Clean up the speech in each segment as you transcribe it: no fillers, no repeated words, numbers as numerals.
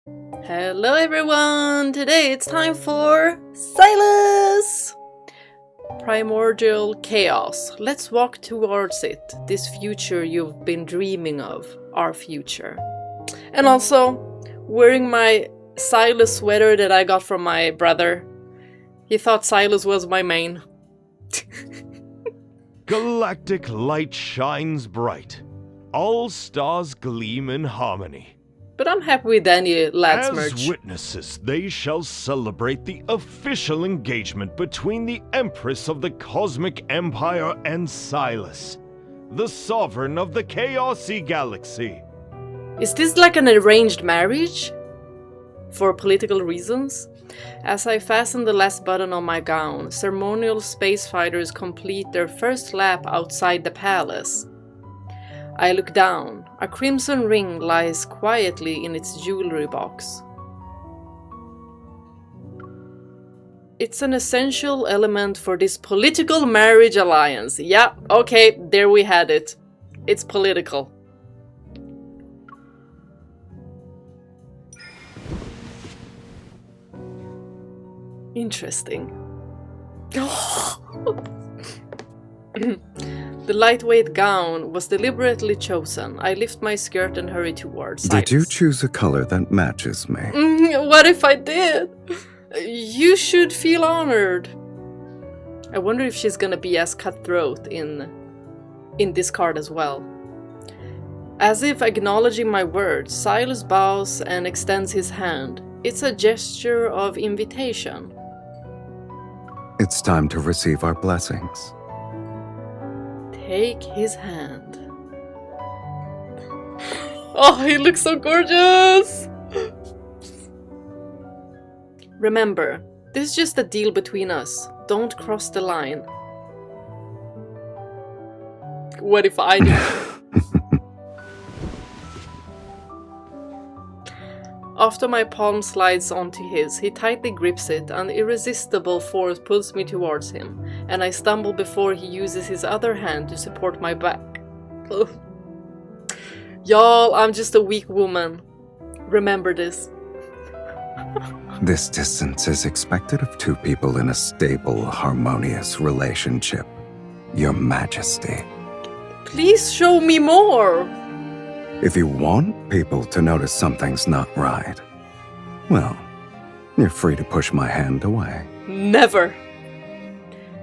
Hello everyone! Today it's time for SYLUS! Primordial Chaos. Let's walk towards it. This future you've been dreaming of. Our future. And also, wearing my SYLUS sweater that I got from my brother. He thought SYLUS was my main. Galactic light shines bright. All stars gleam in harmony. But I'm happy with any lads As merch. witnesses, they shall celebrate the official engagement between the Empress of the Cosmic Empire and SYLUS, the sovereign of the Khaosi galaxy. Is this like an arranged marriage? For political reasons? As I fasten the last button on my gown, ceremonial space fighters complete their first lap outside the palace. I look down. A crimson ring lies quietly in its jewelry box. It's an essential element for this political marriage alliance. Yeah, okay, there we had it. It's political. Interesting. The lightweight gown was deliberately chosen. I lift my skirt and hurry towards SYLUS. Did you choose a color that matches me? What if I did? You should feel honored. I wonder if she's gonna be as cutthroat in this card as well. As if acknowledging my words, SYLUS bows and extends his hand. It's a gesture of invitation. It's time to receive our blessings. Take his hand. Oh, he looks so gorgeous! Remember, this is just a deal between us. Don't cross the line. What if I do? After my palm slides onto his, he tightly grips it. An irresistible force pulls me towards him, and I stumble before he uses his other hand to support my back. Y'all, I'm just a weak woman. Remember this. This distance is expected of two people in a stable, harmonious relationship. Your Majesty. Please show me more! If you want people to notice something's not right, well, you're free to push my hand away. Never!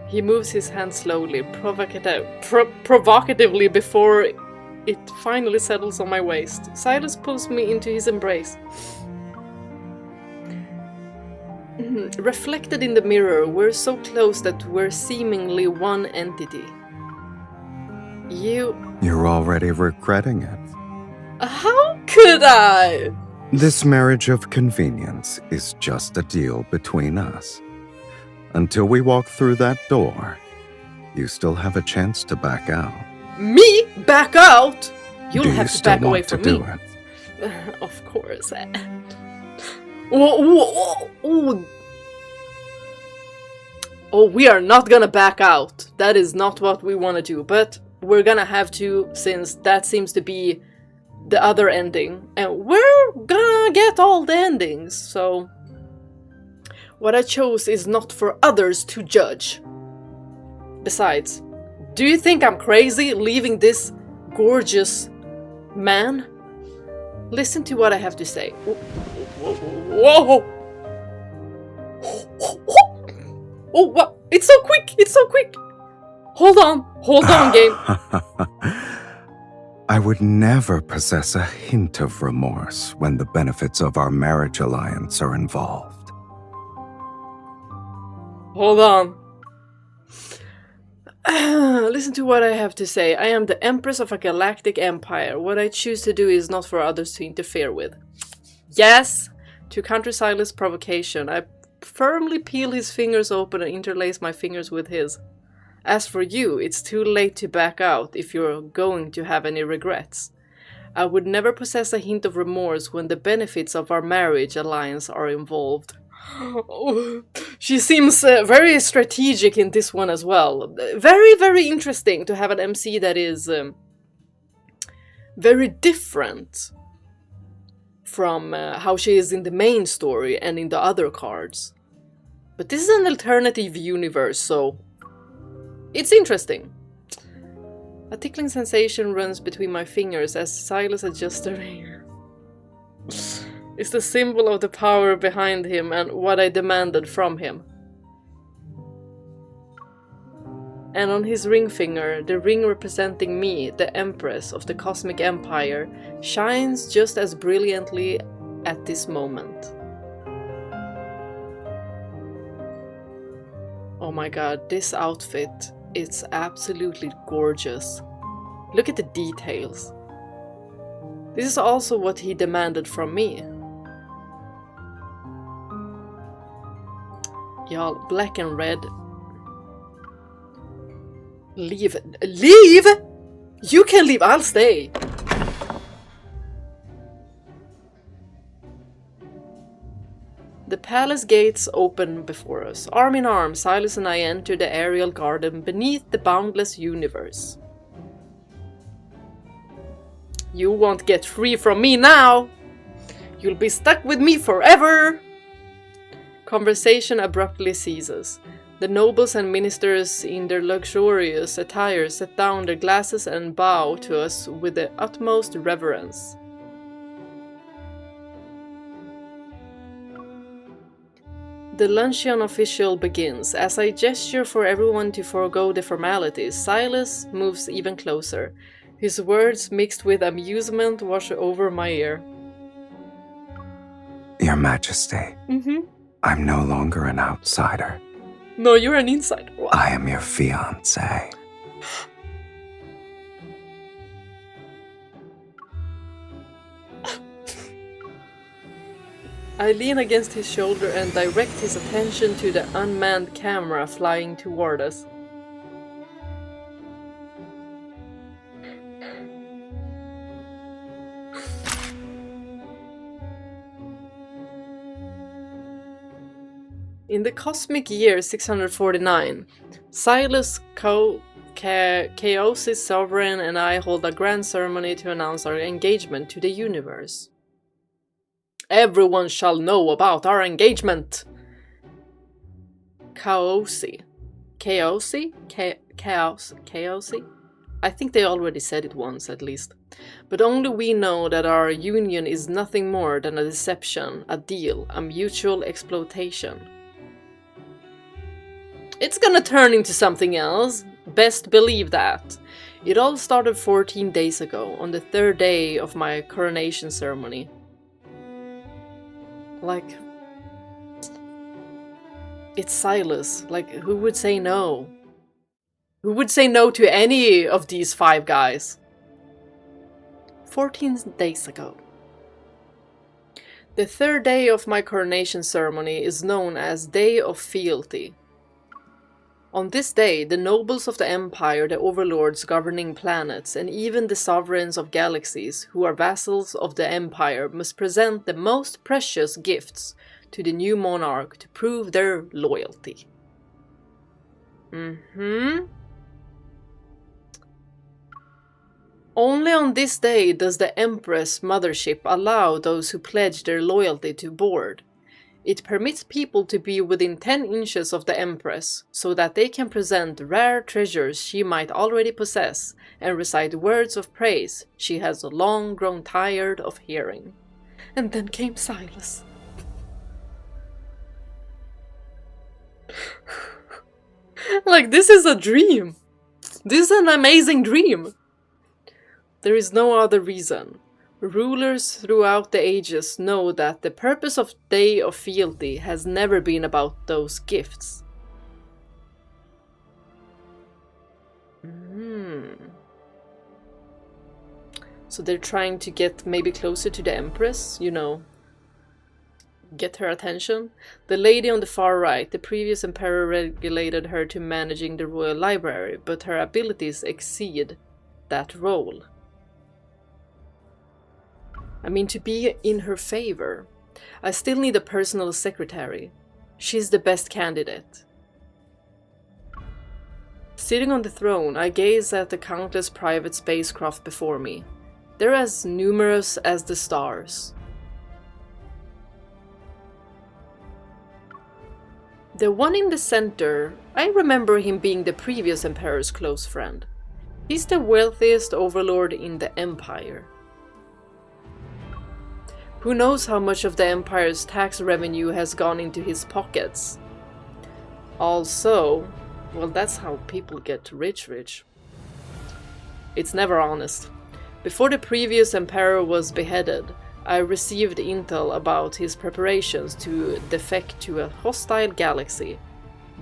He moves his hand slowly, provocatively before it finally settles on my waist. SYLUS pulls me into his embrace. Reflected in the mirror, we're so close that we're seemingly one entity. You're already regretting it. How could I? This marriage of convenience is just a deal between us. Until we walk through that door, you still have a chance to back out. Me? Back out? You'll Do have you to still back away want to from do me. it? Of course. Oh, we are not gonna back out. That is not what we want to do, but we're gonna have to, since that seems to be the other ending, and we're gonna get all the endings, so what I chose is not for others to judge. Besides, do you think I'm crazy leaving this gorgeous man? Listen to what I have to say. Whoa! Oh, what? It's so quick! It's so quick! Hold on, game. I would never possess a hint of remorse when the benefits of our marriage alliance are involved. Hold on. Listen to what I have to say. I am the Empress of a galactic empire. What I choose to do is not for others to interfere with. Yes, to counter SYLUS' provocation, I firmly peel his fingers open and interlace my fingers with his. As for you, it's too late to back out if you're going to have any regrets. I would never possess a hint of remorse when the benefits of our marriage alliance are involved. Oh, she seems very strategic in this one as well. Very, very interesting to have an MC that is very different from how she is in the main story and in the other cards. But this is an alternative universe, so it's interesting. A tickling sensation runs between my fingers as Silas adjusts the ring. It's the symbol of the power behind him and what I demanded from him. And on his ring finger, the ring representing me, the Empress of the Cosmic Empire, shines just as brilliantly at this moment. Oh my god, this outfit, it's absolutely gorgeous. Look at the details. This is also what he demanded from me. Y'all, black and red. Leave! Leave?! You can leave, I'll stay! The palace gates open before us. Arm in arm, Silas and I enter the aerial garden beneath the boundless universe. You won't get free from me now! You'll be stuck with me forever! Conversation abruptly ceases. The nobles and ministers in their luxurious attire set down their glasses and bow to us with the utmost reverence. The luncheon official begins. As I gesture for everyone to forego the formalities, Silas moves even closer. His words mixed with amusement wash over my ear. Your Majesty, I'm no longer an outsider. No, you're an insider. I am your fiancé. I lean against his shoulder and direct his attention to the unmanned camera flying toward us. In the cosmic year 649, Syllus, Khaosi sovereign, and I hold a grand ceremony to announce our engagement to the universe. Everyone shall know about our engagement! Khaosi. Khaosi? Khaosi? I think they already said it once, at least. But only we know that our union is nothing more than a deception, a deal, a mutual exploitation. It's gonna turn into something else. Best believe that. It all started 14 days ago, on the third day of my coronation ceremony. Like, it's Syllus. Like, who would say no? Who would say no to any of these 5 guys? 14 days ago. The third day of my coronation ceremony is known as Day of Fealty. On this day, the nobles of the Empire, the overlords governing planets, and even the sovereigns of galaxies, who are vassals of the Empire, must present the most precious gifts to the new monarch to prove their loyalty. Only on this day does the Empress Mothership allow those who pledge their loyalty to board. It permits people to be within 10 inches of the Empress, so that they can present rare treasures she might already possess and recite words of praise she has long grown tired of hearing. And then came Syllus. Like, this is a dream! This is an amazing dream! There is no other reason. Rulers throughout the ages know that the purpose of Day of Fealty has never been about those gifts. So they're trying to get maybe closer to the Empress, you know, get her attention. The lady on the far right, the previous emperor regulated her to managing the royal library, but her abilities exceed that role. I mean, to be in her favor. I still need a personal secretary. She's the best candidate. Sitting on the throne, I gaze at the countless private spacecraft before me. They're as numerous as the stars. The one in the center, I remember him being the previous Emperor's close friend. He's the wealthiest overlord in the Empire. Who knows how much of the Empire's tax revenue has gone into his pockets? Also, well, that's how people get rich. It's never honest. Before the previous Emperor was beheaded, I received intel about his preparations to defect to a hostile galaxy,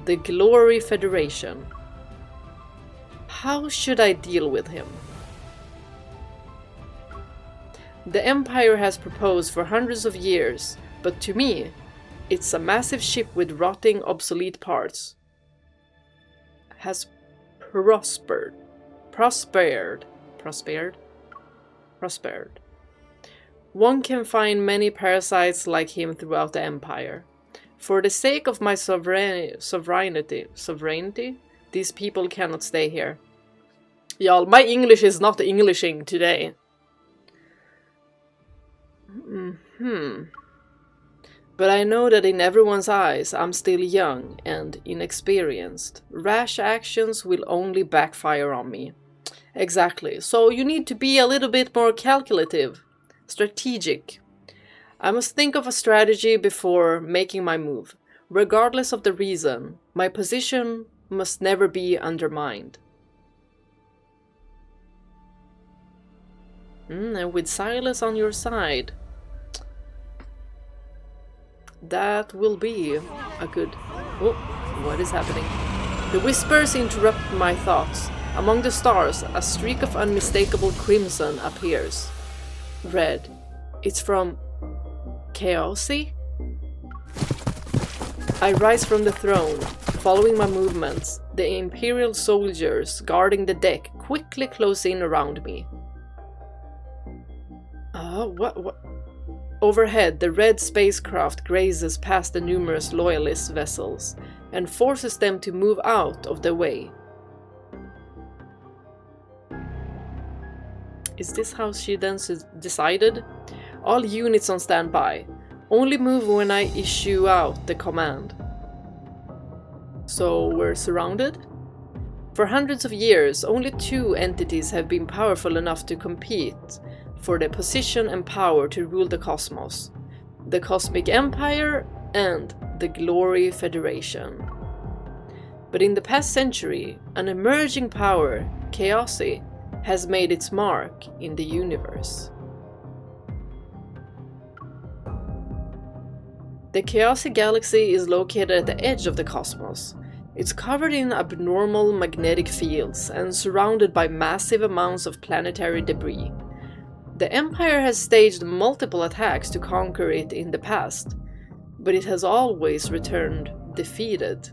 the Glory Federation. How should I deal with him? The Empire has proposed for hundreds of years, but to me, it's a massive ship with rotting, obsolete parts. Has prospered. One can find many parasites like him throughout the Empire. For the sake of my sovereignty, these people cannot stay here. Y'all, my English is not Englishing today. But I know that in everyone's eyes, I'm still young and inexperienced. Rash actions will only backfire on me. Exactly, so you need to be a little bit more calculative, strategic. I must think of a strategy before making my move. Regardless of the reason, my position must never be undermined. And with SYLUS on your side, that will be a good... Oh, what is happening? The whispers interrupt my thoughts. Among the stars, a streak of unmistakable crimson appears. Red. It's from... Khaosi? I rise from the throne. Following my movements, the Imperial soldiers guarding the deck quickly close in around me. What? Overhead, the red spacecraft grazes past the numerous loyalist vessels and forces them to move out of the way. Is this how she then decided? All units on standby. Only move when I issue out the command. So we're surrounded? For hundreds of years, only two entities have been powerful enough to compete for the position and power to rule the cosmos. The Cosmic Empire and the Glory Federation. But in the past century, an emerging power, Khaosi, has made its mark in the universe. The Khaosi galaxy is located at the edge of the cosmos. It's covered in abnormal magnetic fields and surrounded by massive amounts of planetary debris. The Empire has staged multiple attacks to conquer it in the past, but it has always returned defeated.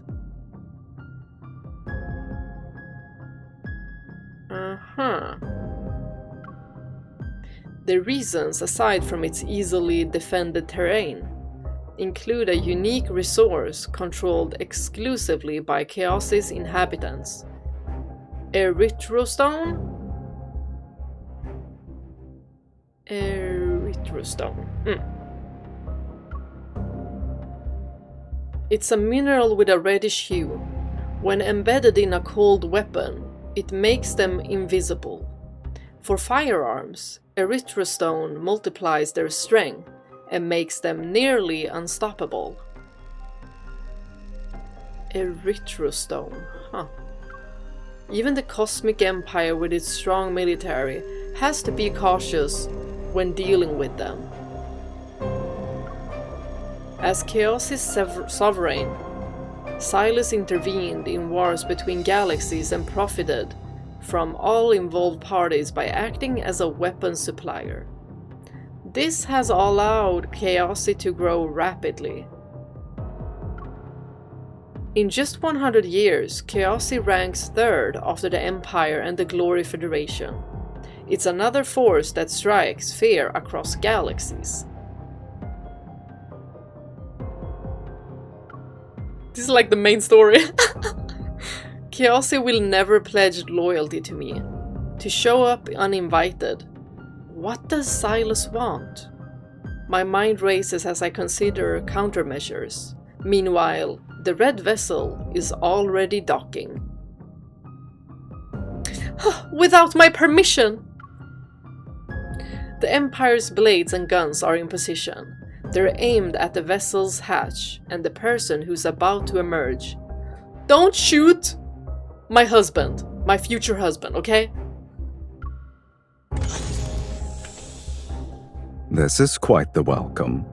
The reasons, aside from its easily defended terrain, include a unique resource controlled exclusively by Khaosi's inhabitants. Erythrostone? It's a mineral with a reddish hue. When embedded in a cold weapon, it makes them invisible. For firearms, erythrostone multiplies their strength and makes them nearly unstoppable. Erythrostone, Even the Cosmic Empire with its strong military has to be cautious when dealing with them. As Khaosi's sovereign, SYLUS intervened in wars between galaxies and profited from all involved parties by acting as a weapons supplier. This has allowed Khaosi to grow rapidly. In just 100 years, Khaosi ranks third after the Empire and the Glory Federation. It's another force that strikes fear across galaxies. This is like the main story. Khaosi will never pledge loyalty to me. To show up uninvited. What does SYLUS want? My mind races as I consider countermeasures. Meanwhile, The red vessel is already docking. Without my permission! The Empire's blades and guns are in position. They're aimed at the vessel's hatch and the person who's about to emerge. Don't shoot my husband, my future husband, okay? This is quite the welcome.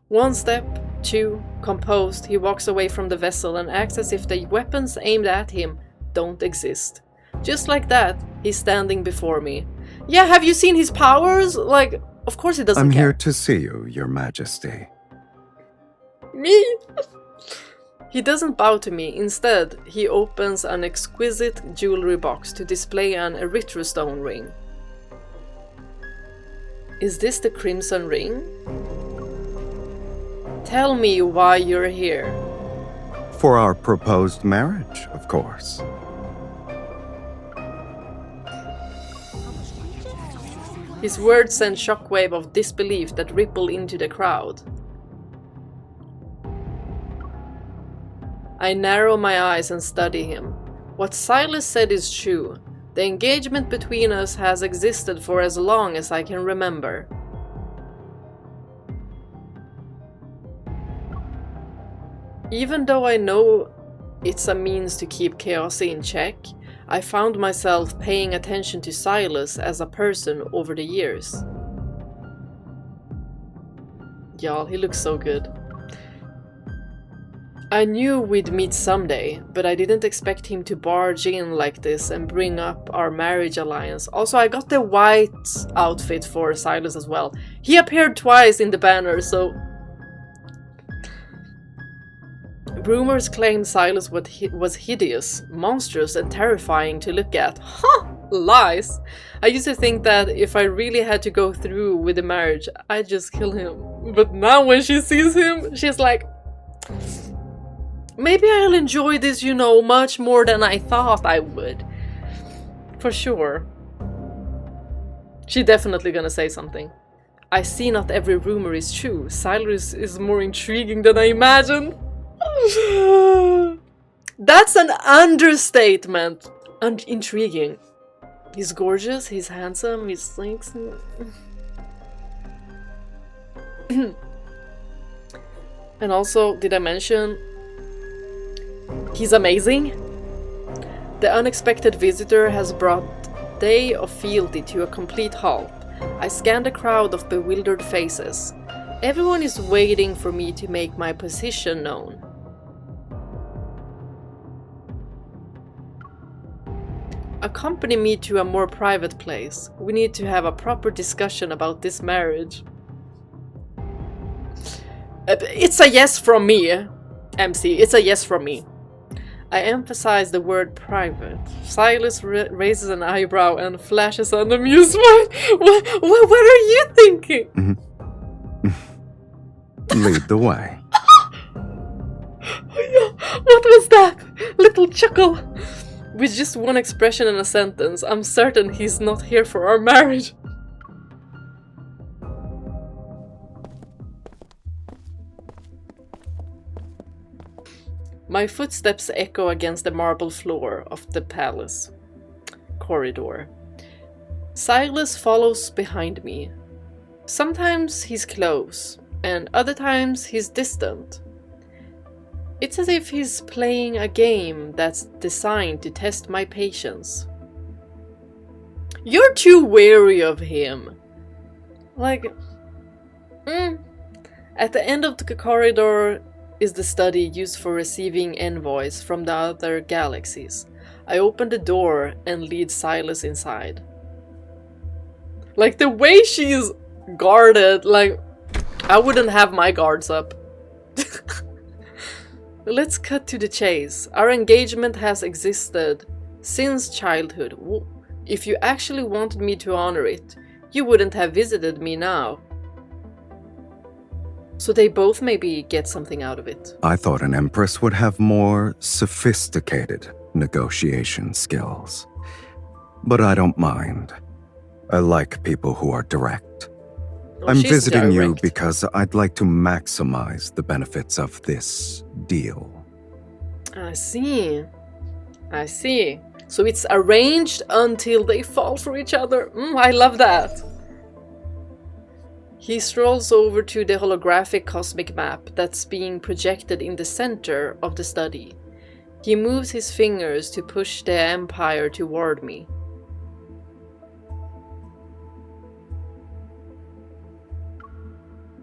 1 step, 2, composed, he walks away from the vessel and acts as if the weapons aimed at him don't exist. Just like that, he's standing before me. Yeah, have you seen his powers? Like, of course he doesn't I'm care. here to see you, Your Majesty. Me? He doesn't bow to me. Instead, he opens an exquisite jewelry box to display an erythrostone ring. Is this the Crimson Ring? Tell me why you're here. For our proposed marriage, of course. His words send shockwave of disbelief that ripple into the crowd. I narrow my eyes and study him. What Sylus said is true. The engagement between us has existed for as long as I can remember. Even though I know it's a means to keep Khaosi in check, I found myself paying attention to Sylus as a person over the years. Y'all, he looks so good. I knew we'd meet someday, but I didn't expect him to barge in like this and bring up our marriage alliance. Also, I got the white outfit for Sylus as well. He appeared twice in the banner, so... Rumors claimed Sylus was hideous, monstrous, and terrifying to look at. Huh! Lies! I used to think that if I really had to go through with the marriage, I'd just kill him. But now when she sees him, she's like... Maybe I'll enjoy this, you know, much more than I thought I would. For sure. She definitely gonna say something. I see not every rumor is true. Sylus is more intriguing than I imagined. That's an understatement. Intriguing. He's gorgeous, he's handsome, he slinks. And also, did I mention... He's amazing. The unexpected visitor has brought Day of Fealty to a complete halt. I scan the crowd of bewildered faces. Everyone is waiting for me to make my position known. Accompany me to a more private place. We need to have a proper discussion about this marriage. It's a yes from me, MC. It's a yes from me. I emphasize the word private. Sylus raises an eyebrow and flashes an amusement. What are you thinking? Lead the way. What was that? Little chuckle. With just one expression in a sentence, I'm certain he's not here for our marriage. My footsteps echo against the marble floor of the palace corridor. Sylus follows behind me. Sometimes he's close, and other times he's distant. It's as if he's playing a game that's designed to test my patience. You're too wary of him. Like... At the end of the corridor is the study used for receiving envoys from the other galaxies. I open the door and lead Sylus inside. Like, the way she's guarded, like, I wouldn't have my guards up. Let's cut to the chase. Our engagement has existed since childhood. If you actually wanted me to honor it, you wouldn't have visited me now. So they both maybe get something out of it. I thought an empress would have more sophisticated negotiation skills. But I don't mind. I like people who are direct. Oh, I'm she's visiting you direct. because I'd like to maximize the benefits of this deal. I see. I see. So it's arranged until they fall for each other. I love that. He strolls over to the holographic cosmic map that's being projected in the center of the study. He moves his fingers to push the Empire toward me.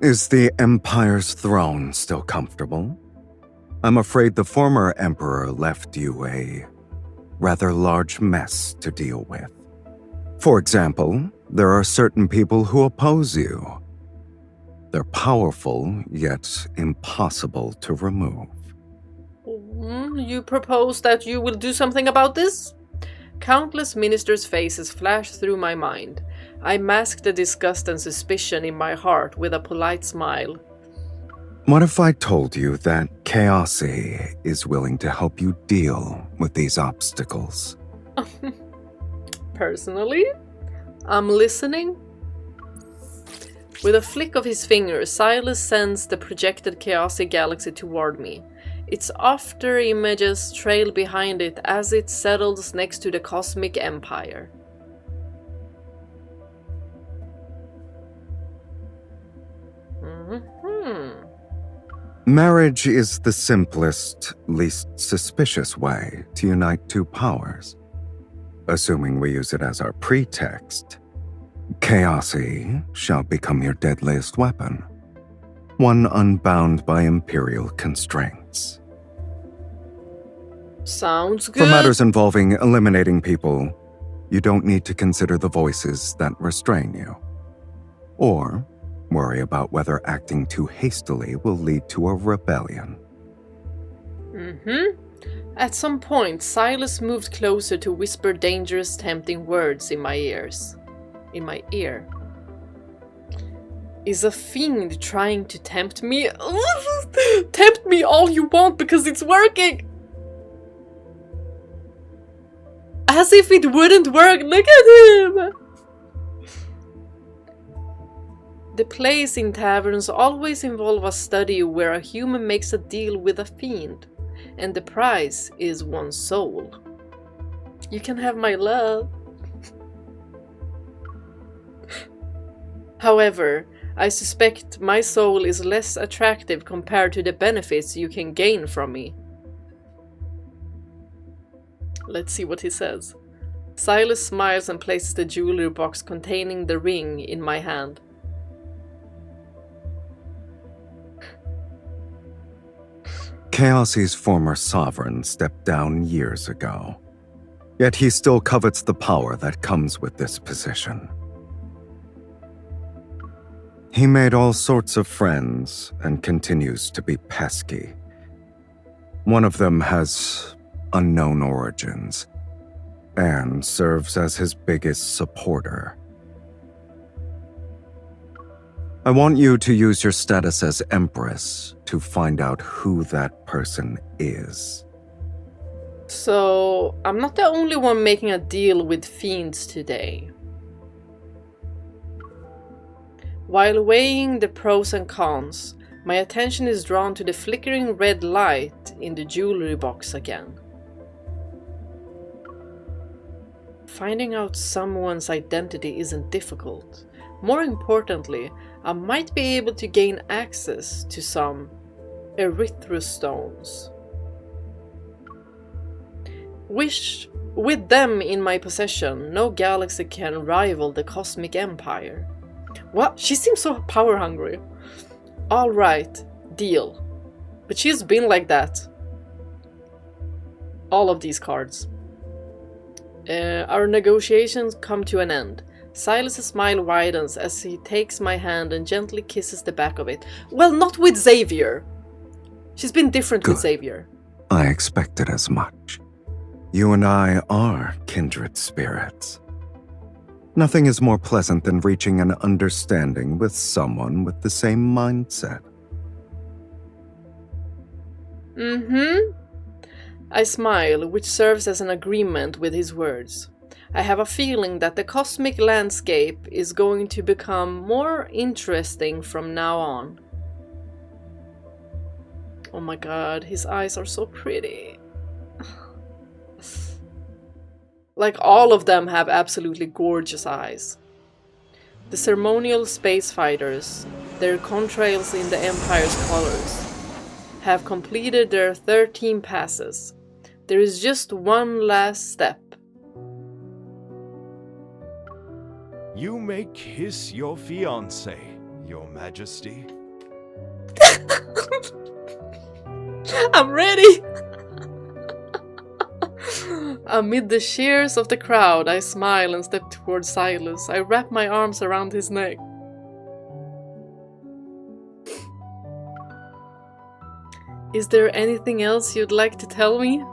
Is the Empire's throne still comfortable? I'm afraid the former Emperor left you a rather large mess to deal with. For example, there are certain people who oppose you. They're powerful, yet impossible to remove. You propose that you will do something about this? Countless ministers' faces flash through my mind. I mask the disgust and suspicion in my heart with a polite smile. What if I told you that Khaosi is willing to help you deal with these obstacles? Personally, I'm listening. With a flick of his finger, SYLUS sends the projected Khaosi galaxy toward me. Its after images trail behind it as it settles next to the cosmic empire. Marriage is the simplest, least suspicious way to unite two powers. Assuming we use it as our pretext, Khaosi shall become your deadliest weapon, one unbound by imperial constraints. Sounds good. For matters involving eliminating people, you don't need to consider the voices that restrain you, or worry about whether acting too hastily will lead to a rebellion. At some point, SYLUS moved closer to whisper dangerous, tempting words in my ears. In my ear. Is a fiend trying to tempt me? Tempt me all you want because it's working! As if it wouldn't work, look at him! The plays in taverns always involve a study where a human makes a deal with a fiend, and the prize is one's soul. You can have my love. However, I suspect my soul is less attractive compared to the benefits you can gain from me. Let's see what he says. SYLUS smiles and places the jewelry box containing the ring in my hand. Khaosi's former sovereign stepped down years ago, yet he still covets the power that comes with this position. He made all sorts of friends and continues to be pesky. One of them has unknown origins and serves as his biggest supporter. I want you to use your status as Empress to find out who that person is. So, I'm not the only one making a deal with fiends today. While weighing the pros and cons, my attention is drawn to the flickering red light in the jewelry box again. Finding out someone's identity isn't difficult. More importantly, I might be able to gain access to some erythrostones. With them in my possession, no galaxy can rival the cosmic empire. What? She seems so power hungry. Alright, deal. But she's been like that. All of these cards. Our negotiations come to an end. SYLUS' smile widens as he takes my hand and gently kisses the back of it. Well, not with Xavier. She's been different with Xavier. I expected as much. You and I are kindred spirits. Nothing is more pleasant than reaching an understanding with someone with the same mindset. I smile, which serves as an agreement with his words. I have a feeling that the cosmic landscape is going to become more interesting from now on. Oh my god, his eyes are so pretty. Like, all of them have absolutely gorgeous eyes. The ceremonial space fighters, their contrails in the Empire's colors, have completed their 13 passes. There is just one last step. You may kiss your fiancé, Your Majesty. I'm ready! Amid the cheers of the crowd, I smile and step towards Sylus. I wrap my arms around his neck. Is there anything else you'd like to tell me?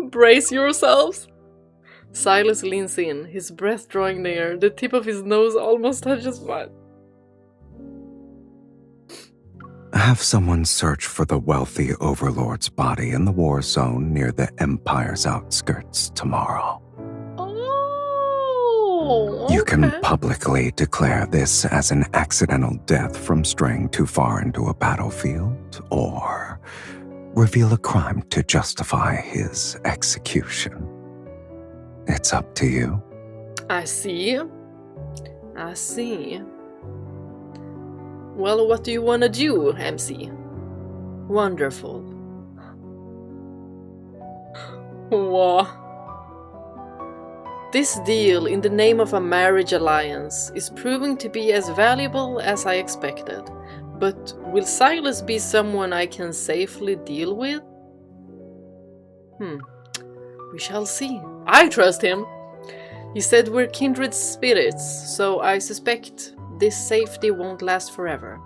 Brace yourselves! Sylus leans in, his breath drawing near. The tip of his nose almost touches mine. Have someone search for the wealthy overlord's body in the war zone near the Empire's outskirts tomorrow. Oh, okay. You can publicly declare this as an accidental death from straying too far into a battlefield, or reveal a crime to justify his execution. It's up to you. I see. I see. Well, what do you want to do, MC? Wonderful. Wow. This deal in the name of a marriage alliance is proving to be as valuable as I expected. But will Sylus be someone I can safely deal with? We shall see. I trust him. He said we're kindred spirits, so I suspect this safety won't last forever.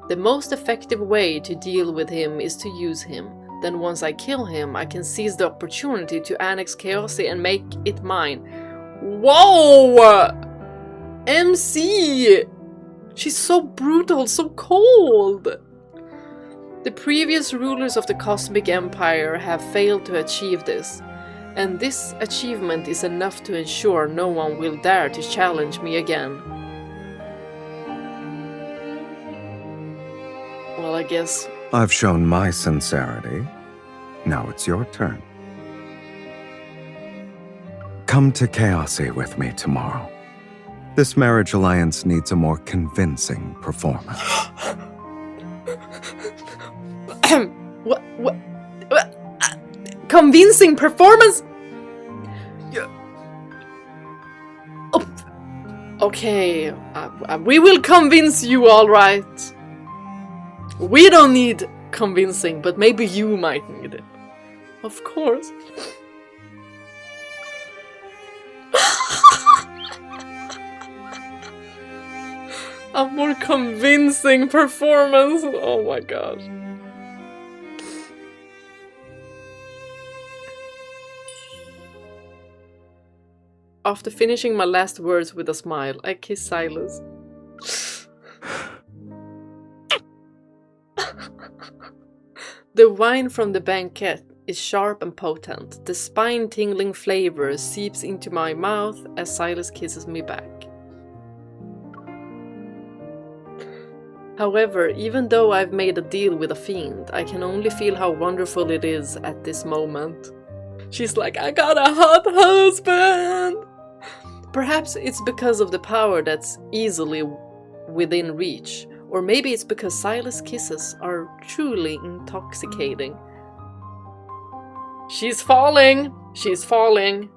The most effective way to deal with him is to use him. Then once I kill him, I can seize the opportunity to annex Khaosi and make it mine. Whoa! MC! She's so brutal, so cold! The previous rulers of the Cosmic Empire have failed to achieve this, and this achievement is enough to ensure no one will dare to challenge me again. Well, I guess... I've shown my sincerity. Now it's your turn. Come to Khaosi with me tomorrow. This marriage alliance needs a more convincing performance. What? Convincing performance? Oh, okay, we will convince you, all right. We don't need convincing, but maybe you might need it. Of course. A more convincing performance. Oh my gosh. After finishing my last words with a smile, I kiss Sylus. The wine from the Banquet is sharp and potent. The spine-tingling flavor seeps into my mouth as Sylus kisses me back. However, even though I've made a deal with a fiend, I can only feel how wonderful it is at this moment. She's like, I got a hot husband! Perhaps it's because of the power that's easily within reach. Or maybe it's because Sylus' kisses are truly intoxicating. She's falling! She's falling!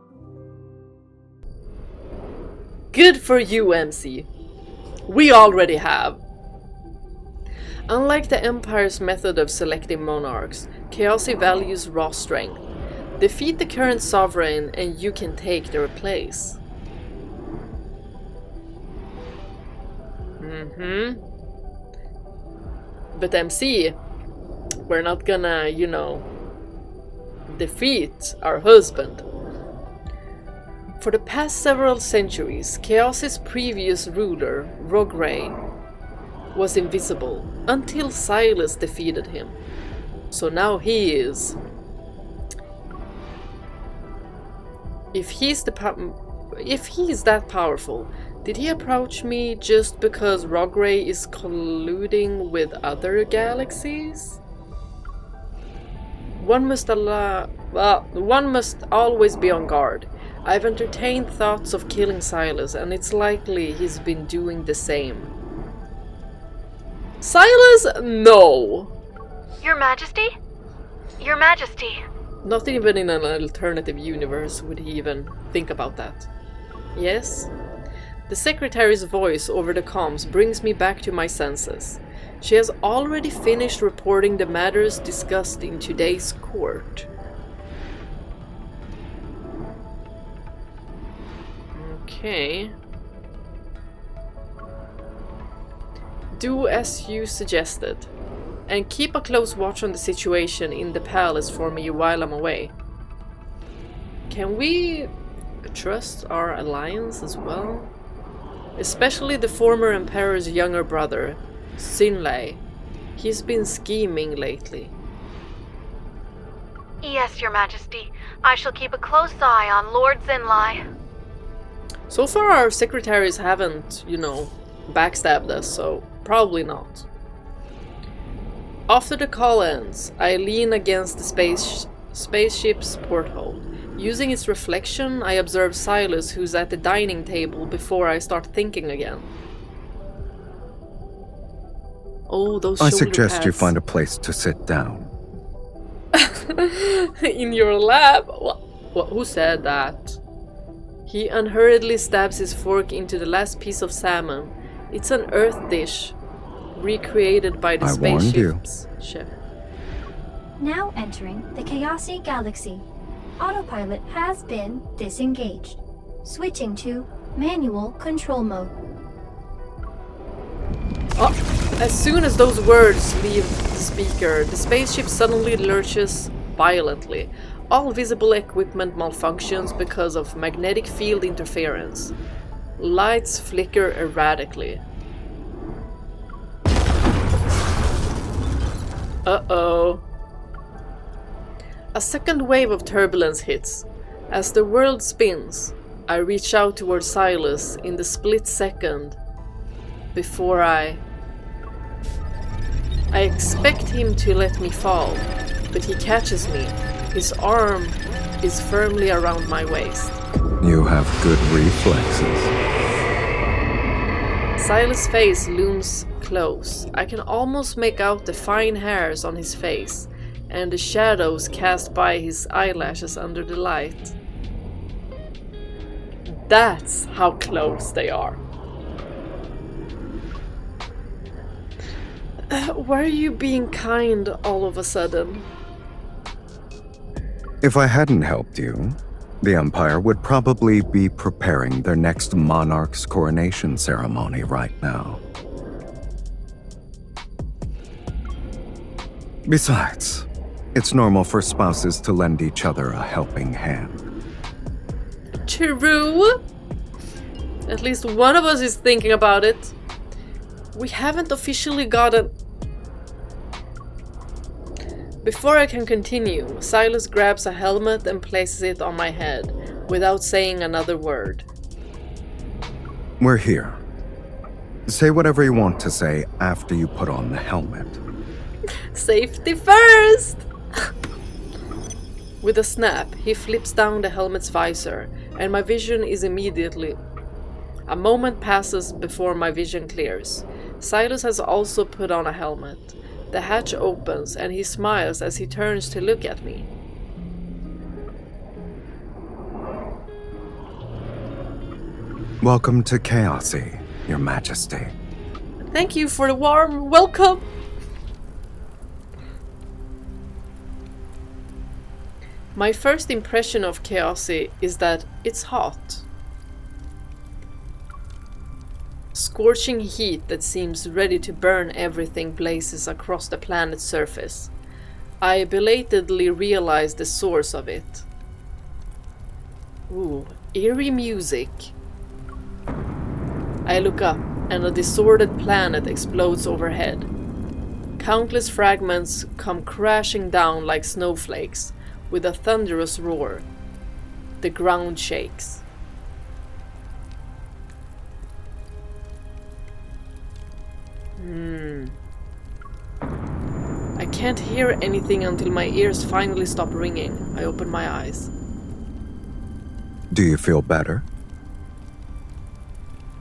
Good for you, MC. We already have. Unlike the Empire's method of selecting monarchs, Khaosi values raw strength. Defeat the current sovereign and you can take their place. But MC, we're not gonna, you know, defeat our husband. For the past several centuries, Khaosi's previous ruler, Rogray, was invisible until Sylus defeated him. So now he is If he's that powerful, did he approach me just because Rogray is colluding with other galaxies? One must always be on guard. I've entertained thoughts of killing SYLUS, and it's likely he's been doing the same. SYLUS? No! Your Majesty? Your Majesty. Not even in an alternative universe would he even think about that. Yes? The secretary's voice over the comms brings me back to my senses. She has already finished reporting the matters discussed in today's court. Okay. Do as you suggested. And keep a close watch on the situation in the palace for me while I'm away. Can we trust our alliance as well? Especially the former Emperor's younger brother, Sinlay. He's been scheming lately. Yes, Your Majesty. I shall keep a close eye on Lord Zinlai. So far our secretaries haven't, backstabbed us, so probably not. After the call ends, I lean against the spaceship's porthole. Using its reflection, I observe SYLUS, who's at the dining table, before I start thinking again. Oh, those shoulder I suggest pads. you find a place to sit down. In your lab? What? Who said that? He unhurriedly stabs his fork into the last piece of salmon. It's an earth dish, recreated by the I warned you. spaceship's chef. Now entering the Khaosi galaxy. Autopilot has been disengaged. Switching to manual control mode. Oh, as soon as those words leave the speaker, the spaceship suddenly lurches violently. All visible equipment malfunctions because of magnetic field interference. Lights flicker erratically. Uh-oh. A second wave of turbulence hits. As the world spins, I reach out towards SYLUS in the split second before I expect him to let me fall, but he catches me. His arm is firmly around my waist. You have good reflexes. SYLUS' face looms close. I can almost make out the fine hairs on his face and the shadows cast by his eyelashes under the light. That's how close they are. Why are you being kind all of a sudden? If I hadn't helped you, the Empire would probably be preparing their next monarch's coronation ceremony right now. Besides, it's normal for spouses to lend each other a helping hand. True. At least one of us is thinking about it. We haven't officially gotten... Before I can continue, SYLUS grabs a helmet and places it on my head, without saying another word. We're here. Say whatever you want to say after you put on the helmet. Safety first! With a snap, he flips down the helmet's visor, and my vision is immediately... A moment passes before my vision clears. SYLUS has also put on a helmet. The hatch opens, and he smiles as he turns to look at me. Welcome to Khaosi, Your Majesty. Thank you for the warm welcome! My first impression of Khaosi is that it's hot. Scorching heat that seems ready to burn everything blazes across the planet's surface. I belatedly realize the source of it. Ooh, eerie music. I look up, and a disordered planet explodes overhead. Countless fragments come crashing down like snowflakes, with a thunderous roar. The ground shakes. I can't hear anything until my ears finally stop ringing. I open my eyes. Do you feel better?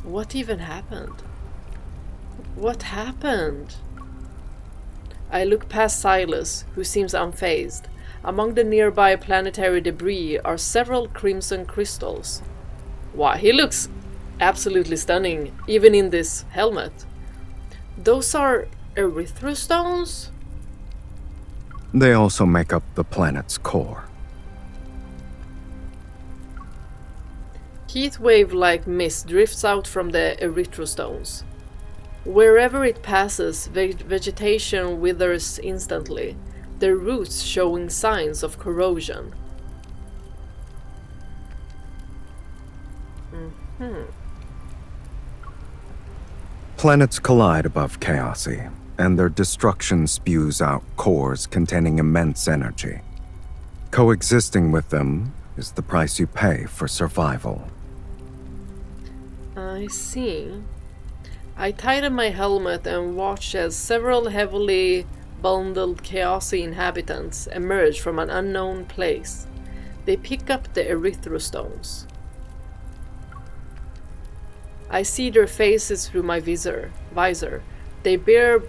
What even happened? What happened? I look past SYLUS, who seems unfazed. Among the nearby planetary debris are several crimson crystals. Wow, he looks absolutely stunning, even in this helmet. Those are erythrostones? They also make up the planet's core. Heat wave-like mist drifts out from the erythrostones. Wherever it passes, vegetation withers instantly, their roots showing signs of corrosion. Planets collide above Khaosi, and their destruction spews out cores containing immense energy. Coexisting with them is the price you pay for survival. I see. I tighten my helmet and watch as several heavily bundled Khaosi inhabitants emerge from an unknown place. They pick up the erythrostones. I see their faces through my visor. They bear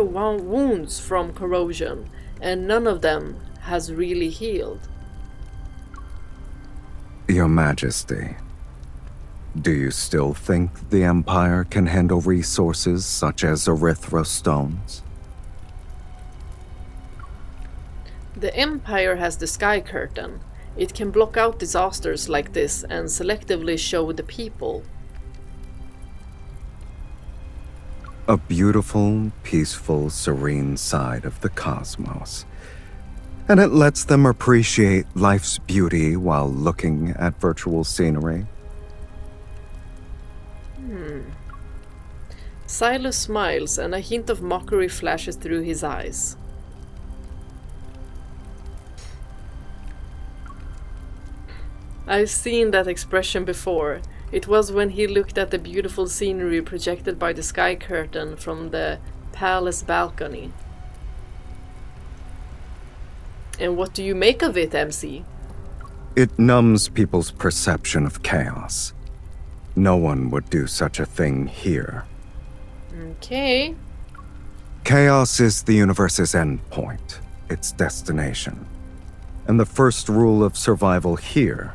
wounds from corrosion, and none of them has really healed. Your Majesty, do you still think the Empire can handle resources such as erythrostones? The Empire has the Sky Curtain. It can block out disasters like this and selectively show the people. A beautiful, peaceful, serene side of the cosmos. And it lets them appreciate life's beauty while looking at virtual scenery. SYLUS smiles and a hint of mockery flashes through his eyes. I've seen that expression before. It was when he looked at the beautiful scenery projected by the Sky Curtain from the palace balcony. And what do you make of it, MC? It numbs people's perception of chaos. No one would do such a thing here. Okay. Chaos is the universe's endpoint, its destination. And the first rule of survival here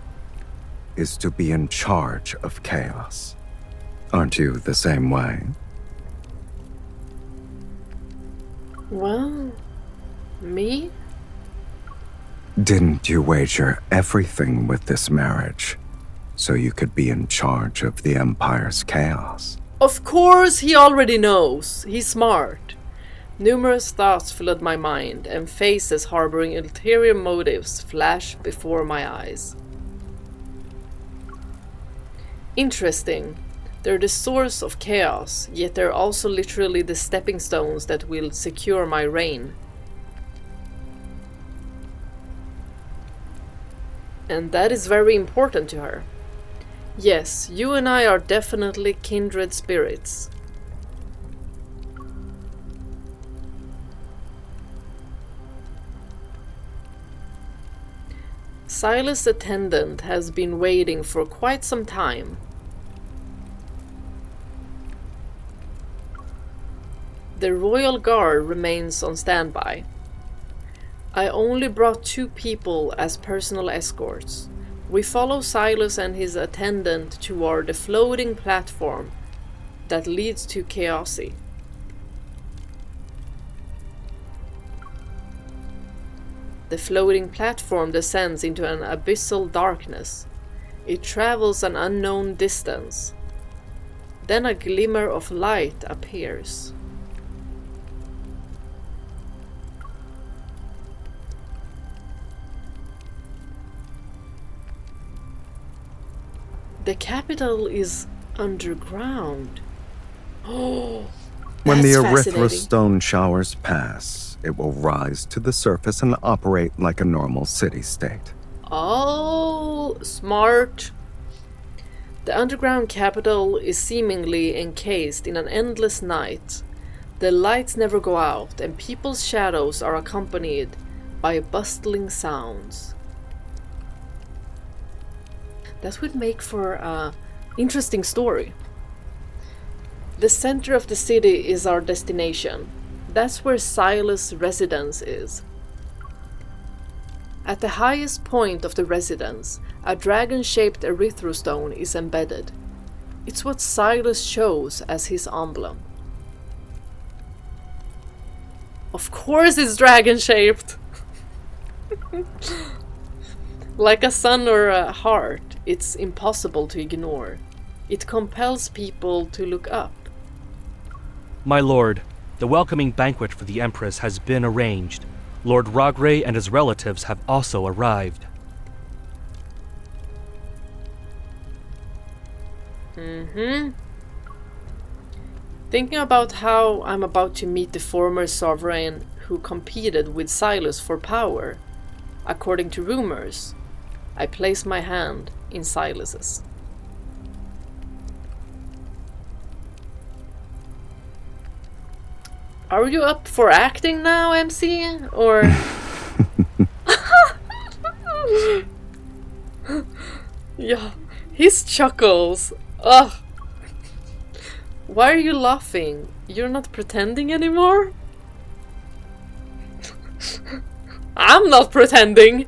is to be in charge of chaos. Aren't you the same way? Well, me? Didn't you wager everything with this marriage so you could be in charge of the Empire's chaos? Of course he already knows. He's smart. Numerous thoughts flood my mind, and faces harboring ulterior motives flash before my eyes. Interesting. They're the source of chaos, yet they're also literally the stepping stones that will secure my reign. And that is very important to her. Yes, you and I are definitely kindred spirits. SYLUS' attendant has been waiting for quite some time. The royal guard remains on standby. I only brought 2 people as personal escorts. We follow SYLUS and his attendant toward the floating platform that leads to Khaosi. The floating platform descends into an abyssal darkness. It travels an unknown distance. Then a glimmer of light appears. The capital is underground. Oh, When the that's fascinating. erythrostone showers pass, it will rise to the surface and operate like a normal city-state. Oh, smart. The underground capital is seemingly encased in an endless night. The lights never go out, and people's shadows are accompanied by bustling sounds. That would make for an interesting story. The center of the city is our destination. That's where SYLUS' residence is. At the highest point of the residence, a dragon-shaped erythrostone is embedded. It's what SYLUS chose as his emblem. Of course it's dragon-shaped! Like a sun or a heart, it's impossible to ignore. It compels people to look up. My lord, the welcoming banquet for the Empress has been arranged. Lord Rogray and his relatives have also arrived. Thinking about how I'm about to meet the former sovereign who competed with SYLUS for power, according to rumors, I place my hand in SYLUS's. Are you up for acting now, MC? Or... Yeah, his chuckles. Ugh. Why are you laughing? You're not pretending anymore? I'm not pretending!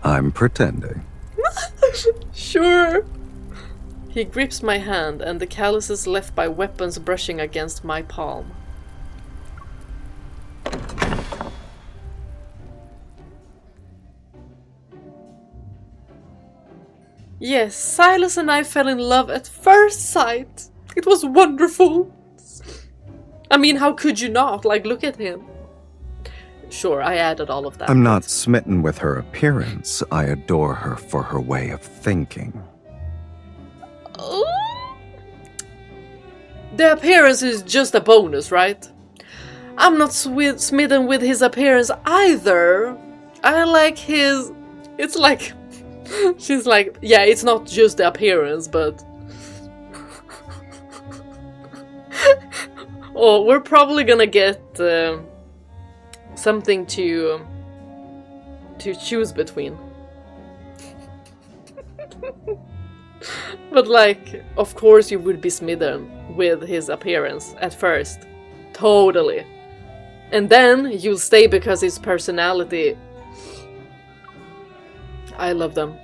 I'm pretending. Sure. He grips my hand, and the calluses left by weapons brushing against my palm. Yes, SYLUS and I fell in love at first sight. It was wonderful. I mean, how could you not? Like, look at him. Sure, I added all of that. I'm not smitten with her appearance. I adore her for her way of thinking. The appearance is just a bonus, right? I'm not smitten with his appearance either. I like his... It's like... She's like, yeah, it's not just the appearance, but... Oh, we're probably gonna get something to choose between. But like, of course you would be smitten with his appearance at first. Totally. And then you'll stay because his personality... I love them.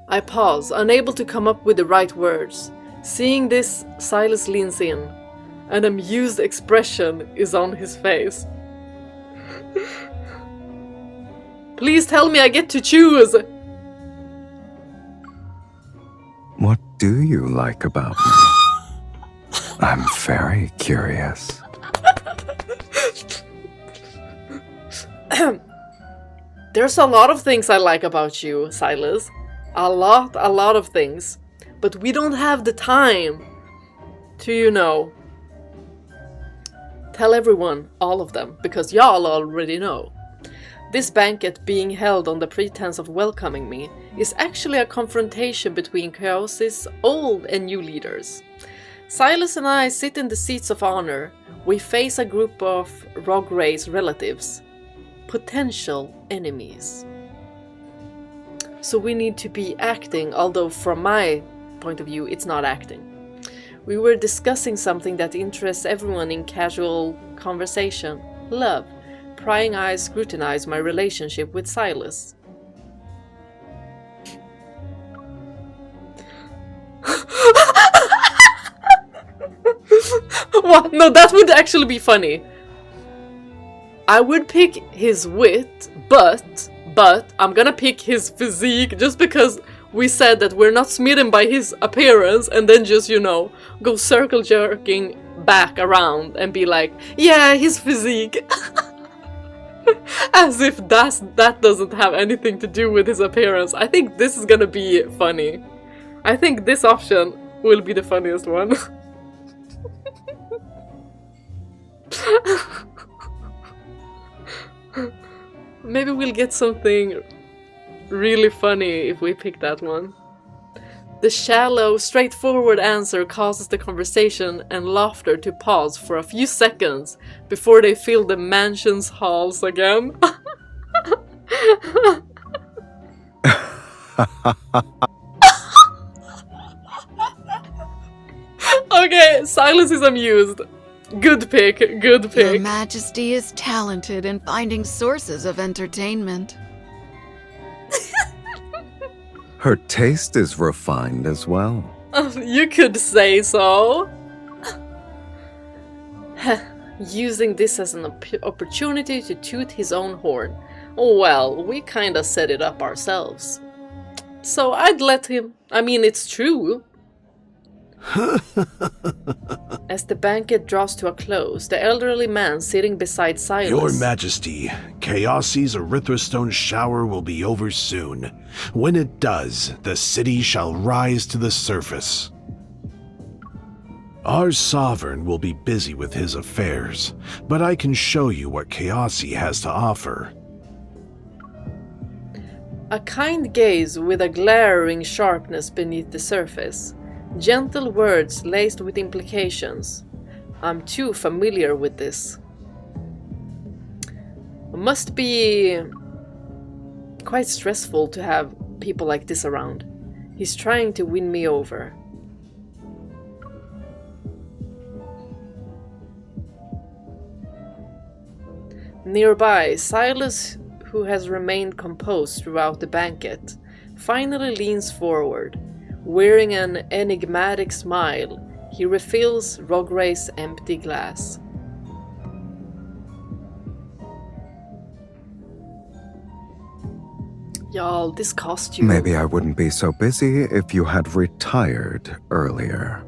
I pause, unable to come up with the right words. Seeing this, SYLUS leans in. An amused expression is on his face. Please tell me I get to choose! What do you like about me? I'm very curious. There's a lot of things I like about you, SYLUS. A lot of things. But we don't have the time to, you know, tell everyone all of them, because y'all already know. This banquet being held on the pretense of welcoming me is actually a confrontation between Khaosi's old and new leaders. SYLUS and I sit in the seats of honor. We face a group of Rogray's relatives. Potential enemies. So we need to be acting, although from my point of view, it's not acting. We were discussing something that interests everyone in casual conversation. Love. Prying eyes scrutinize my relationship with SYLUS. What? No, that would actually be funny. I would pick his wit, but I'm gonna pick his physique just because we said that we're not smitten by his appearance, and then just, you know, go circle jerking back around and be like, yeah, his physique. As if that doesn't have anything to do with his appearance. I think this is gonna be funny. I think this option will be the funniest one. Maybe we'll get something really funny if we pick that one. The shallow, straightforward answer causes the conversation and laughter to pause for a few seconds before they fill the mansion's halls again. Okay, Silas is amused. Good pick, good pick. Your Majesty is talented in finding sources of entertainment. Her taste is refined as well. You could say so. Using this as an opportunity to toot his own horn. Well, we kinda set it up ourselves. So I'd let him. I mean, it's true. As the banquet draws to a close, the elderly man sitting beside Silas. Your Majesty, Khaosi's Erythrostone shower will be over soon. When it does, the city shall rise to the surface. Our sovereign will be busy with his affairs, but I can show you what Khaosi has to offer. A kind gaze with a glaring sharpness beneath the surface. Gentle words laced with implications. I'm too familiar with this. Must be quite stressful to have people like this around. He's trying to win me over. Nearby, Silas, who has remained composed throughout the banquet, finally leans forward. Wearing an enigmatic smile, he refills Rogray's empty glass. Y'all, this costume... Maybe I wouldn't be so busy if you had retired earlier.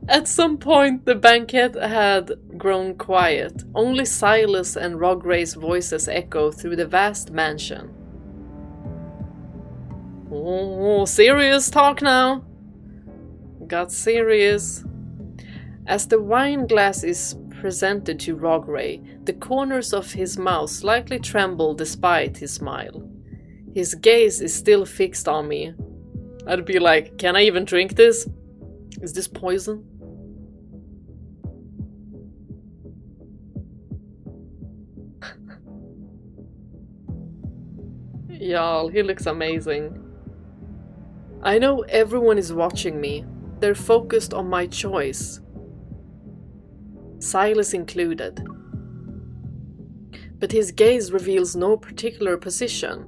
At some point, the banquet had grown quiet. Only Silas and Rogray's voices echo through the vast mansion. Oh, serious talk now. Got serious. As the wine glass is presented to Rogray, the corners of his mouth slightly tremble despite his smile. His gaze is still fixed on me. I'd be like, can I even drink this? Is this poison? Y'all, he looks amazing. I know everyone is watching me. They're focused on my choice. Silas included. But his gaze reveals no particular position.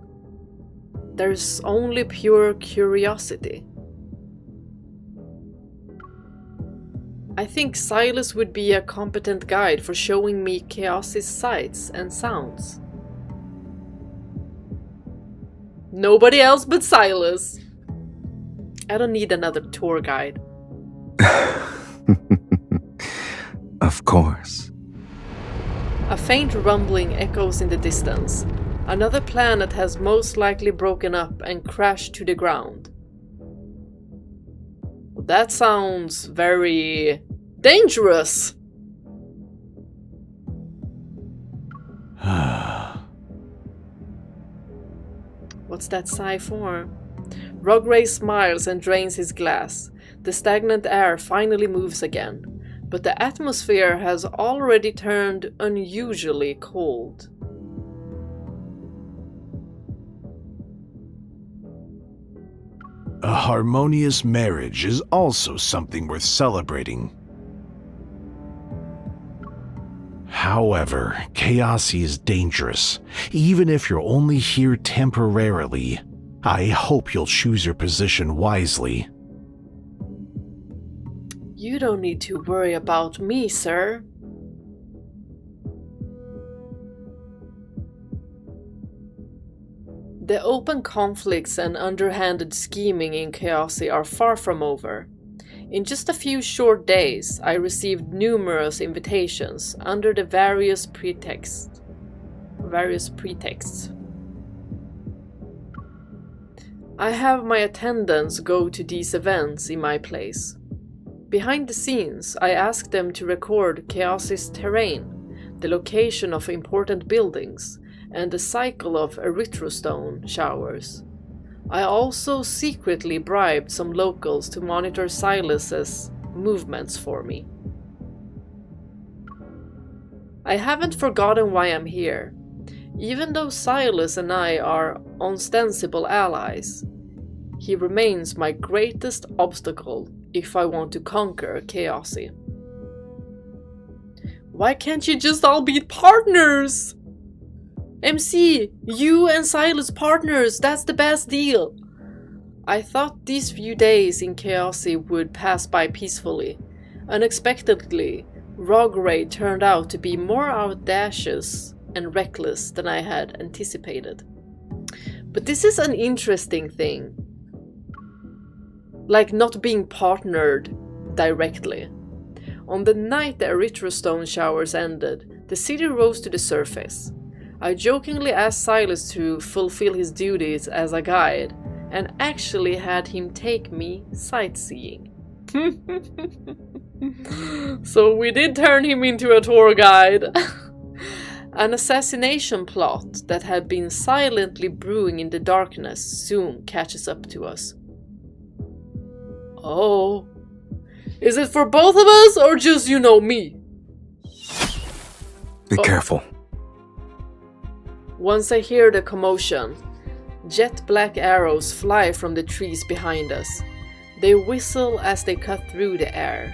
There's only pure curiosity. I think Silas would be a competent guide for showing me Khaosi's sights and sounds. Nobody else but Silas. I don't need another tour guide. Of course. A faint rumbling echoes in the distance. Another planet has most likely broken up and crashed to the ground. That sounds very dangerous. What's that sigh for? Rogray smiles and drains his glass. The stagnant air finally moves again, but the atmosphere has already turned unusually cold. A harmonious marriage is also something worth celebrating. However, Khaosi is dangerous. Even if you're only here temporarily, I hope you'll choose your position wisely. You don't need to worry about me, sir. The open conflicts and underhanded scheming in Khaosi are far from over. In just a few short days, I received numerous invitations under the various pretexts. I have my attendants go to these events in my place. Behind the scenes, I ask them to record Khaosi's terrain, the location of important buildings, and the cycle of erythrostone showers. I also secretly bribed some locals to monitor Sylus's movements for me. I haven't forgotten why I'm here. Even though Sylus and I are ostensible allies, he remains my greatest obstacle if I want to conquer Khaosi. Why can't you just all be partners? MC, you and Sylus partners, that's the best deal. I thought these few days in Khaosi would pass by peacefully. Unexpectedly, Rogray turned out to be more audacious and reckless than I had anticipated. But this is an interesting thing. Like not being partnered directly. On the night the erythrostone showers ended, the city rose to the surface. I jokingly asked Sylus to fulfill his duties as a guide, and actually had him take me sightseeing. So we did turn him into a tour guide. An assassination plot that had been silently brewing in the darkness soon catches up to us. Oh. Is it for both of us or just, me? Be careful. Once I hear the commotion, jet black arrows fly from the trees behind us. They whistle as they cut through the air.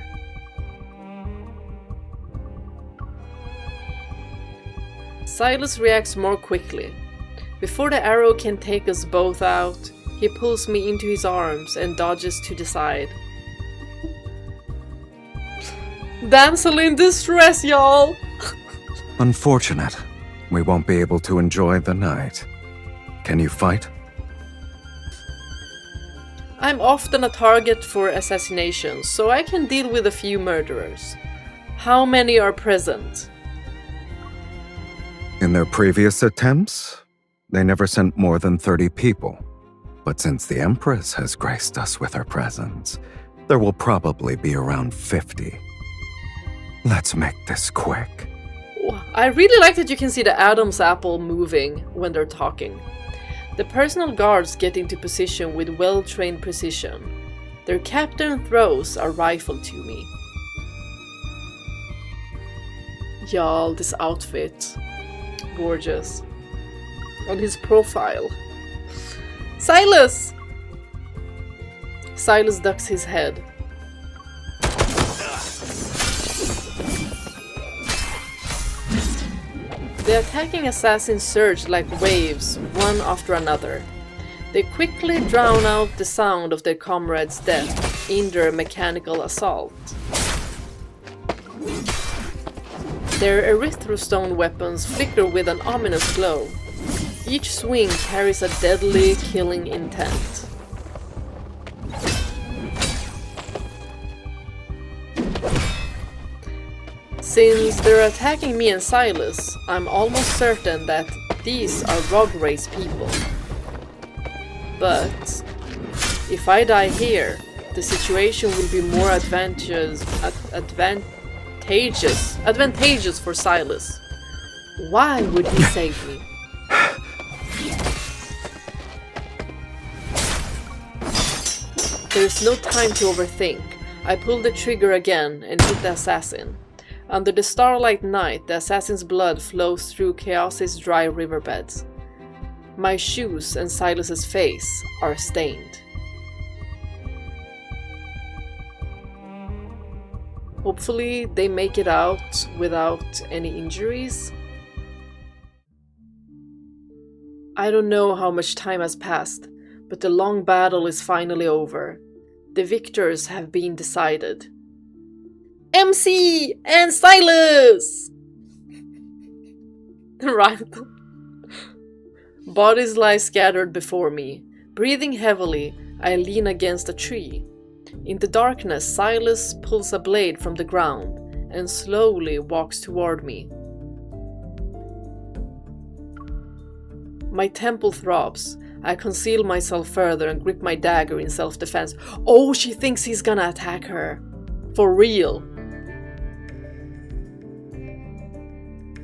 Sylus reacts more quickly. Before the arrow can take us both out, he pulls me into his arms and dodges to the side. Damsel in distress, y'all! Unfortunate. We won't be able to enjoy the night. Can you fight? I'm often a target for assassinations, so I can deal with a few murderers. How many are present? In their previous attempts, they never sent more than 30 people. But since the Empress has graced us with her presence, there will probably be around 50. Let's make this quick. I really like that you can see the Adam's apple moving when they're talking. The personal guards get into position with well-trained precision. Their captain throws a rifle to me. Y'all, this outfit. Gorgeous. On his profile. Sylus! Sylus ducks his head. The attacking assassins surge like waves, one after another. They quickly drown out the sound of their comrades' death in their mechanical assault. Their erythrostone weapons flicker with an ominous glow. Each swing carries a deadly, killing intent. Since they're attacking me and Sylus, I'm almost certain that these are Rograce people. But if I die here, the situation will be more advantageous for Sylus. Why would he save me? There's no time to overthink. I pull the trigger again and hit the assassin. Under the starlight night, the assassin's blood flows through Khaosi's dry riverbeds. My shoes and Sylus's face are stained. Hopefully they make it out without any injuries. I don't know how much time has passed, but the long battle is finally over. The victors have been decided. MC and Sylus! Right. Bodies lie scattered before me. Breathing heavily, I lean against a tree. In the darkness, Sylus pulls a blade from the ground and slowly walks toward me. My temple throbs. I conceal myself further and grip my dagger in self-defense. Oh, she thinks he's gonna attack her. For real.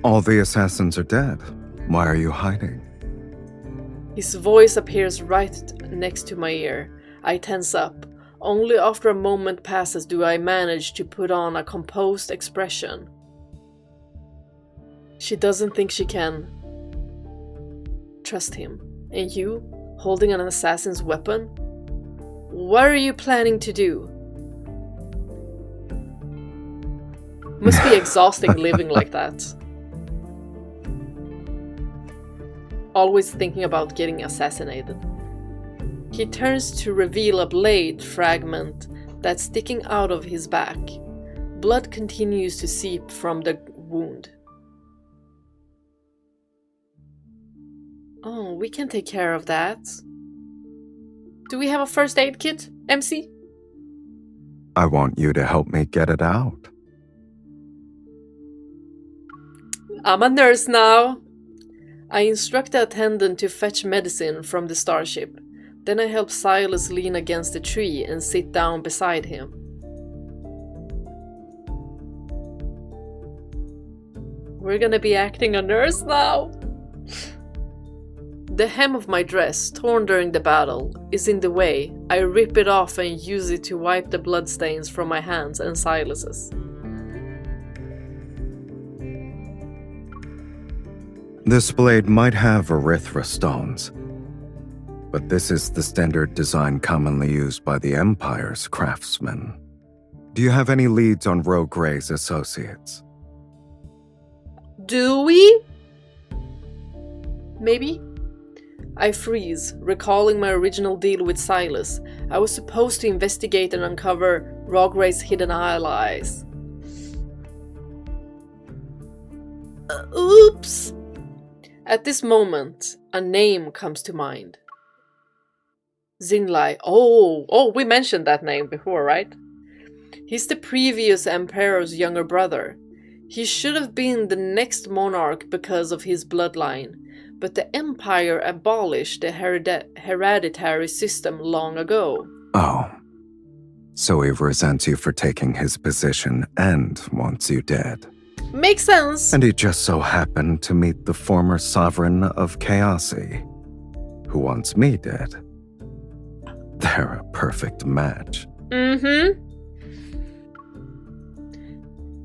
All the assassins are dead. Why are you hiding? His voice appears right next to my ear. I tense up. Only after a moment passes do I manage to put on a composed expression. She doesn't think she can trust him. And you, holding an assassin's weapon? What are you planning to do? Must be exhausting living like that. Always thinking about getting assassinated. He turns to reveal a blade fragment that's sticking out of his back. Blood continues to seep from the wound. Oh, we can take care of that. Do we have a first aid kit, MC? I want you to help me get it out. I'm a nurse now. I instruct the attendant to fetch medicine from the starship. Then I help Silas lean against a tree and sit down beside him. We're gonna be acting a nurse now. The hem of my dress, torn during the battle, is in the way. I rip it off and use it to wipe the bloodstains from my hands and Silas's. This blade might have erythra stones, but this is the standard design commonly used by the Empire's craftsmen. Do you have any leads on Rogue Gray's associates? Do we? Maybe? I freeze, recalling my original deal with Silas. I was supposed to investigate and uncover Rogue Gray's hidden allies. Oops! At this moment, a name comes to mind. Xinlai. Oh, we mentioned that name before, right? He's the previous Emperor's younger brother. He should have been the next monarch because of his bloodline, but the Empire abolished the hereditary system long ago. Oh. So he resents you for taking his position and wants you dead. Makes sense! And he just so happened to meet the former sovereign of Khaosi, who wants me dead. They're a perfect match. Mm-hmm.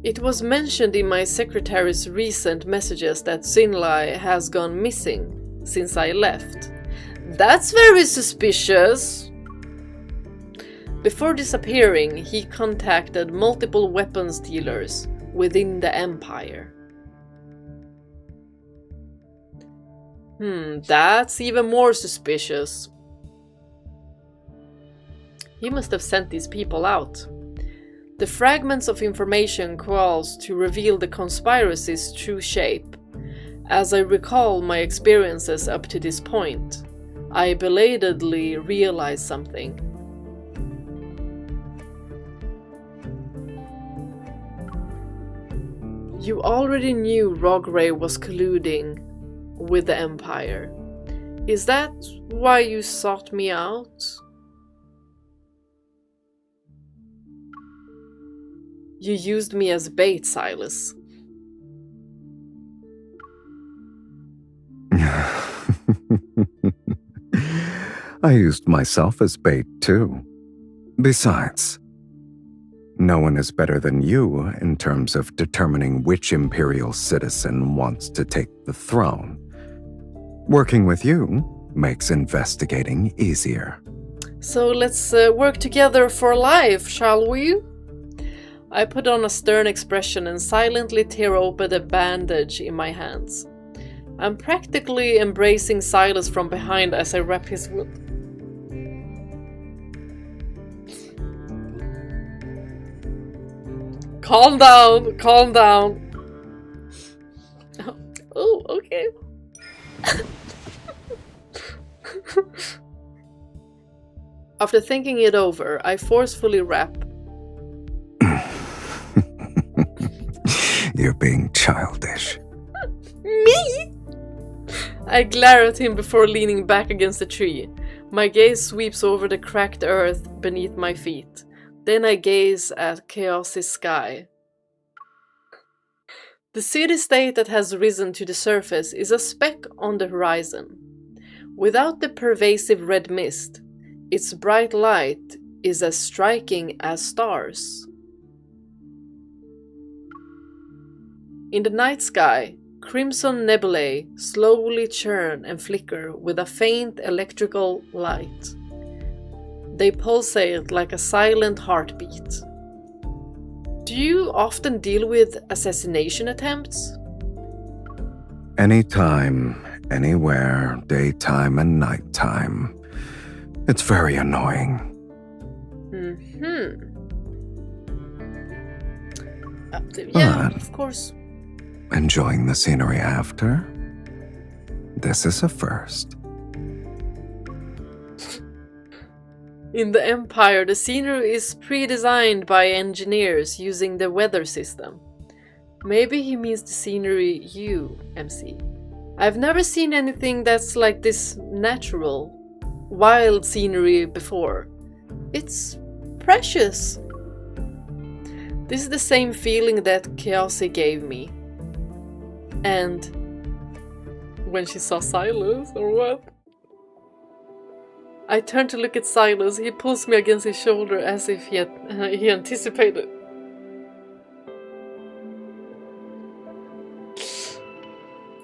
It was mentioned in my secretary's recent messages that Xinlai has gone missing since I left. That's very suspicious! Before disappearing, he contacted multiple weapons dealers within the Empire. That's even more suspicious. He must have sent these people out. The fragments of information calls to reveal the conspiracy's true shape. As I recall my experiences up to this point, I belatedly realize something. You already knew Rogue Gray was colluding with the Empire. Is that why you sought me out? You used me as bait, Silas. I used myself as bait, too. Besides, no one is better than you in terms of determining which Imperial citizen wants to take the throne. Working with you makes investigating easier. So let's work together for life, shall we? I put on a stern expression and silently tear open the bandage in my hands. I'm practically embracing Silas from behind as I wrap his wound. Calm down, calm down. Oh, okay. After thinking it over, I forcefully wrap. You're being childish. Me? I glare at him before leaning back against a tree. My gaze sweeps over the cracked earth beneath my feet. Then I gaze at Khaosi's sky. The city-state that has risen to the surface is a speck on the horizon. Without the pervasive red mist, its bright light is as striking as stars. In the night sky, crimson nebulae slowly churn and flicker with a faint electrical light. They pulsate like a silent heartbeat. Do you often deal with assassination attempts? Anytime, anywhere, daytime and nighttime. It's very annoying. Yeah, But- of course. Enjoying the scenery after? This is a first. In the Empire, the scenery is pre-designed by engineers using the weather system. Maybe he means the scenery you, MC. I've never seen anything that's like this natural, wild scenery before. It's precious. This is the same feeling that Khaosi gave me. And when she saw SYLUS, or what? I turn to look at SYLUS. He pulls me against his shoulder as if he anticipated.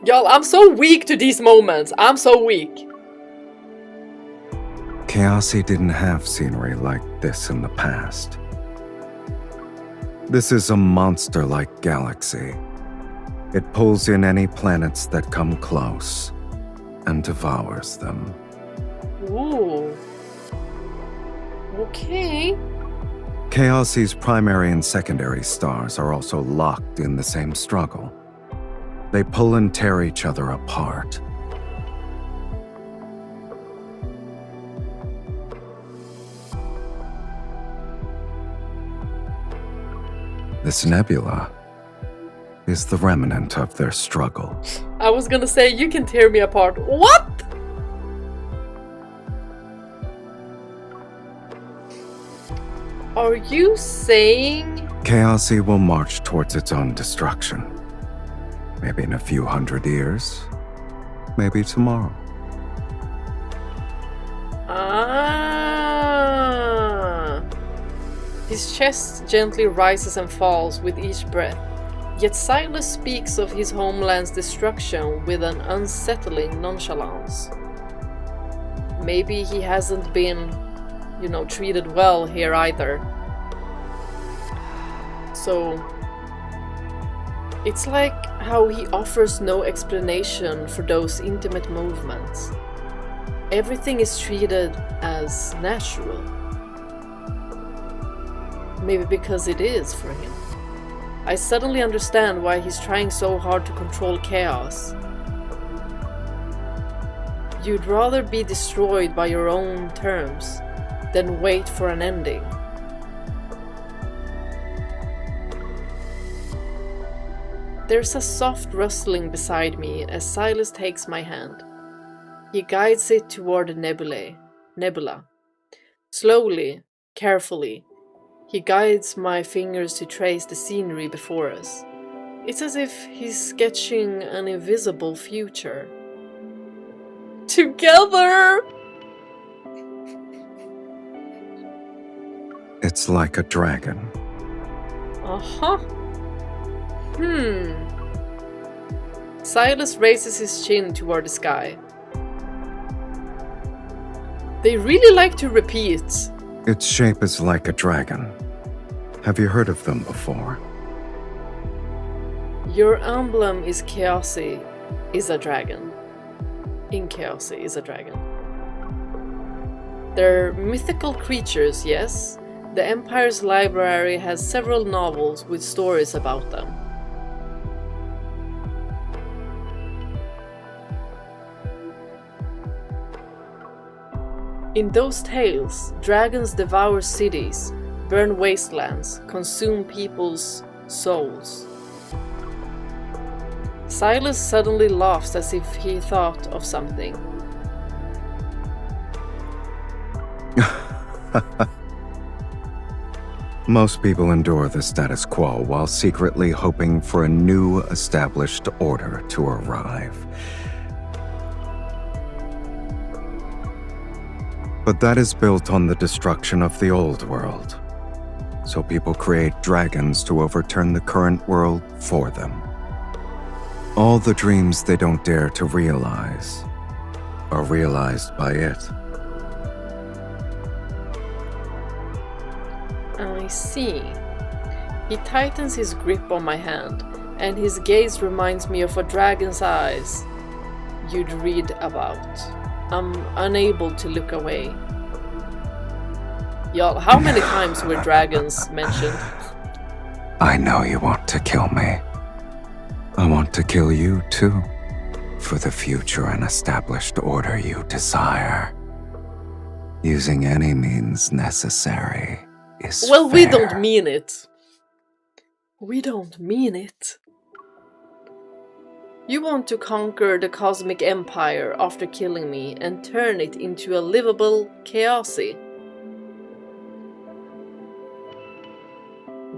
Y'all, I'm so weak to these moments. I'm so weak. Khaosi didn't have scenery like this in the past. This is a monster-like galaxy. It pulls in any planets that come close and devours them. Ooh. Okay. Khaosi's primary and secondary stars are also locked in the same struggle. They pull and tear each other apart. This nebula is the remnant of their struggle. I was gonna say, you can tear me apart. What? Are you saying... Khaosi will march towards its own destruction. Maybe in a few hundred years. Maybe tomorrow. Ah. His chest gently rises and falls with each breath. Yet SYLUS speaks of his homeland's destruction with an unsettling nonchalance. Maybe he hasn't been, treated well here either. So, it's like how he offers no explanation for those intimate movements. Everything is treated as natural. Maybe because it is for him. I suddenly understand why he's trying so hard to control chaos. You'd rather be destroyed by your own terms than wait for an ending. There's a soft rustling beside me as SYLUS takes my hand. He guides it toward the nebula. Slowly, carefully, he guides my fingers to trace the scenery before us. It's as if he's sketching an invisible future. Together! It's like a dragon. Uh-huh. SYLUS raises his chin toward the sky. They really like to repeat. Its shape is like a dragon. Have you heard of them before? Your emblem is Khaosi, is a dragon. In Khaosi is a dragon. They're mythical creatures, yes. The Empire's library has several novels with stories about them. In those tales, dragons devour cities, burn wastelands, consume people's souls. SYLUS suddenly laughs as if he thought of something. Most people endure the status quo while secretly hoping for a new established order to arrive. But that is built on the destruction of the old world. So people create dragons to overturn the current world for them. All the dreams they don't dare to realize are realized by it. I see. He tightens his grip on my hand, and his gaze reminds me of a dragon's eyes you'd read about. I'm unable to look away. Y'all, how many times were dragons mentioned? I know you want to kill me. I want to kill you too, for the future and established order you desire. Using any means necessary is Well, we fair. don't mean it. We don't mean it. You want to conquer the cosmic empire after killing me and turn it into a livable Khaosi.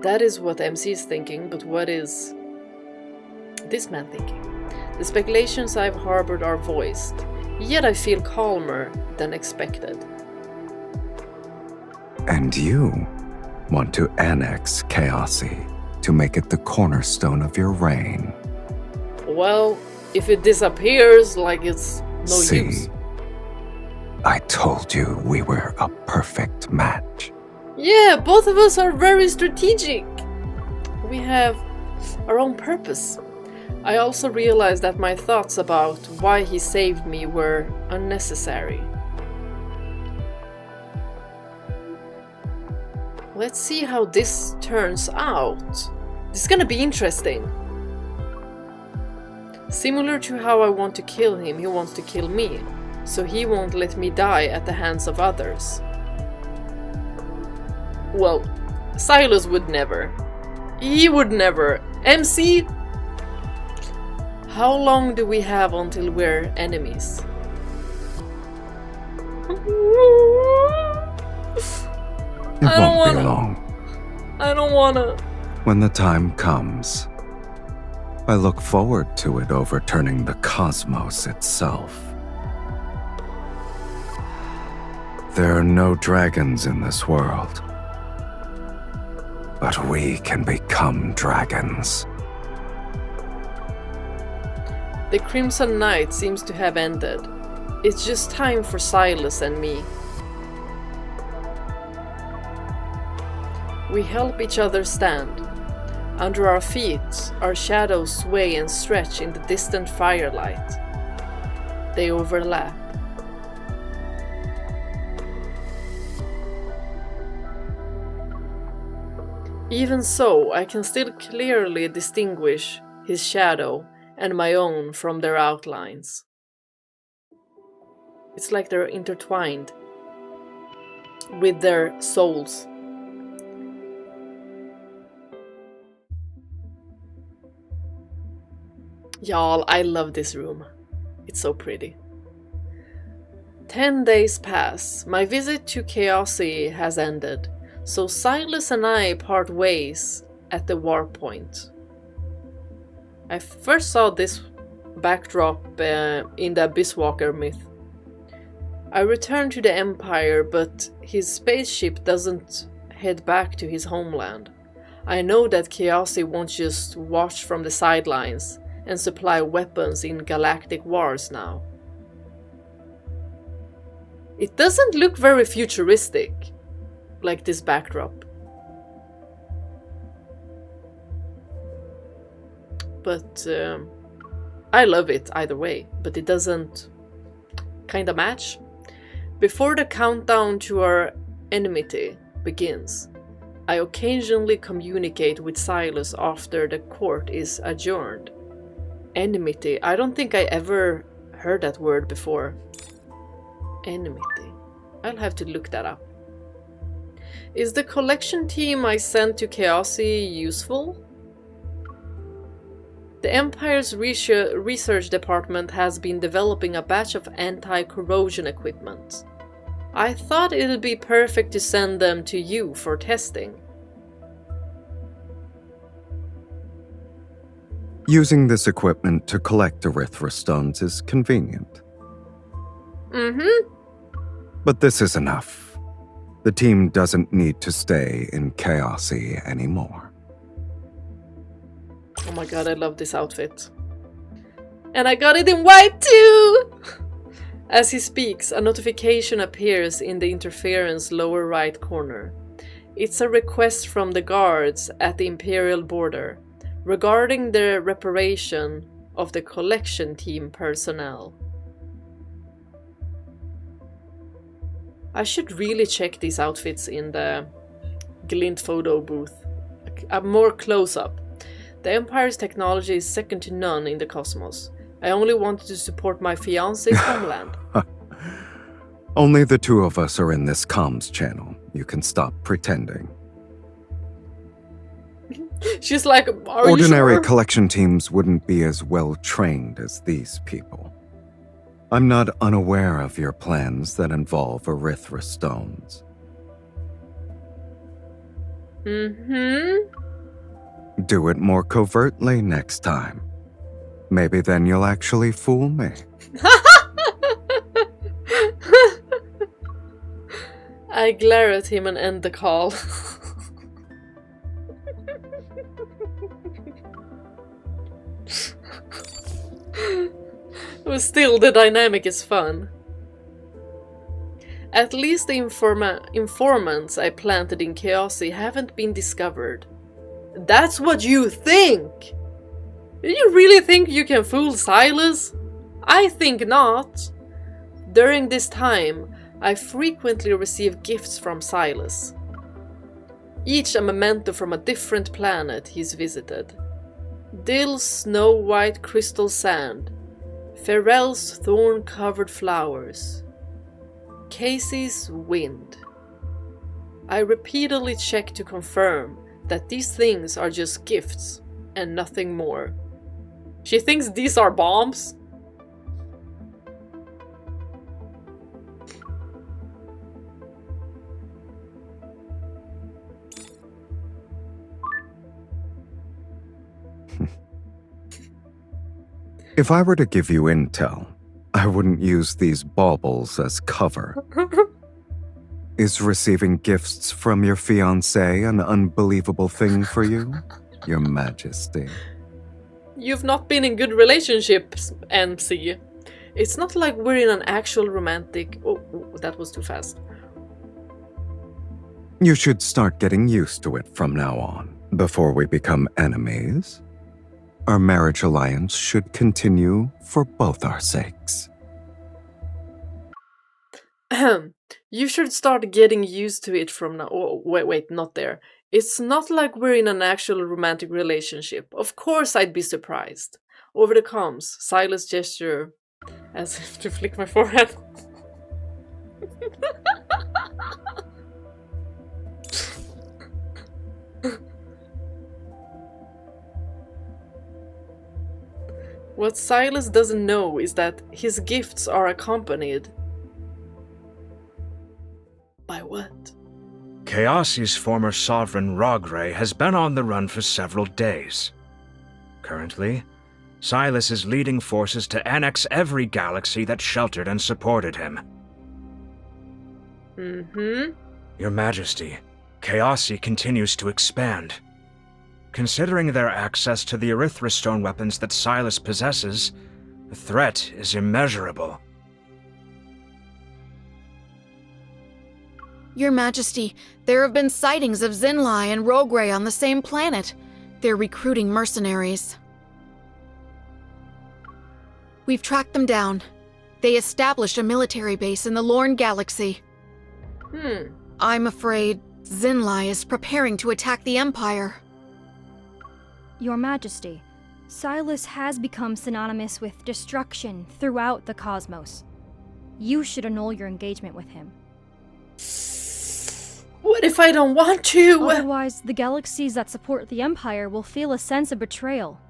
That is what MC is thinking, but what is this man thinking? The speculations I've harbored are voiced, yet I feel calmer than expected. And you want to annex Khaosi to make it the cornerstone of your reign. Well, if it disappears, like it's no See, use. I told you we were a perfect match. Yeah, both of us are very strategic. We have our own purpose. I also realized that my thoughts about why he saved me were unnecessary. Let's see how this turns out. This is gonna be interesting. Similar to how I want to kill him, he wants to kill me, so he won't let me die at the hands of others. Well, SYLUS would never. He would never. MC? How long do we have until we're enemies? It I don't won't be wanna. long. I don't wanna. When the time comes, I look forward to it overturning the cosmos itself. There are no dragons in this world, but we can become dragons. The Crimson Night seems to have ended. It's just time for SYLUS and me. We help each other stand. Under our feet, our shadows sway and stretch in the distant firelight. They overlap. Even so, I can still clearly distinguish his shadow and my own from their outlines. It's like they're intertwined with their souls. Y'all, I love this room. It's so pretty. 10 days pass. My visit to Khaosi has ended, so SYLUS and I part ways at the warp point. I first saw this backdrop in the Abysswalker myth. I return to the Empire, but his spaceship doesn't head back to his homeland. I know that Khaosi won't just watch from the sidelines and supply weapons in galactic wars now. It doesn't look very futuristic, like this backdrop. But I love it either way, but it doesn't kinda match. Before the countdown to our enmity begins, I occasionally communicate with SYLUS after the court is adjourned. Enmity. I don't think I ever heard that word before. Enmity. I'll have to look that up. Is the collection team I sent to Khaosi useful? The Empire's research department has been developing a batch of anti-corrosion equipment. I thought it would be perfect to send them to you for testing. Using this equipment to collect Erythra stones is convenient. Mm-hmm. But this is enough. The team doesn't need to stay in Khaosi anymore. Oh my god, I love this outfit. And I got it in white too! As he speaks, a notification appears in the interference lower right corner. It's a request from the guards at the Imperial border regarding the reparation of the collection team personnel. I should really check these outfits in the Glint photo booth. A more close-up. The Empire's technology is second to none in the cosmos. I only wanted to support my fiancé's homeland. Only the two of us are in this comms channel. You can stop pretending. She's like, are Ordinary you sure? collection teams wouldn't be as well trained as these people. I'm not unaware of your plans that involve Erythra stones. Mm-hmm. Do it more covertly next time. Maybe then you'll actually fool me. I glare at him and end the call. But still, the dynamic is fun. At least the informants I planted in Khaosi haven't been discovered. That's what you think! Do you really think you can fool Sylus? I think not. During this time, I frequently receive gifts from Sylus. Each a memento from a different planet he's visited. Dill's snow-white crystal sand, Pharrell's thorn-covered flowers, Casey's wind. I repeatedly check to confirm that these things are just gifts and nothing more. She thinks these are bombs? If I were to give you intel, I wouldn't use these baubles as cover. Is receiving gifts from your fiancé an unbelievable thing for you, Your Majesty? You've not been in good relationships, MC. It's not like we're in an actual romantic... Oh, that was too fast. You should start getting used to it from now on. Before we become enemies, our marriage alliance should continue for both our sakes. You should start getting used to it from now. Oh, wait, not there. It's not like we're in an actual romantic relationship. Of course I'd be surprised. Over the comms, Sylus gesture as if to flick my forehead. What Sylus doesn't know is that his gifts are accompanied by what? Khaosi's former sovereign Rogray has been on the run for several days. Currently, Sylus is leading forces to annex every galaxy that sheltered and supported him. Mm-hmm. Your Majesty, Khaosi continues to expand. Considering their access to the Erythra stone weapons that Sylus possesses, the threat is immeasurable. Your Majesty, there have been sightings of Zinlai and Rogray on the same planet. They're recruiting mercenaries. We've tracked them down. They established a military base in the Lorne Galaxy. I'm afraid Zinlai is preparing to attack the Empire. Your Majesty, Sylus has become synonymous with destruction throughout the cosmos. You should annul your engagement with him. What if I don't want to? Otherwise, the galaxies that support the Empire will feel a sense of betrayal.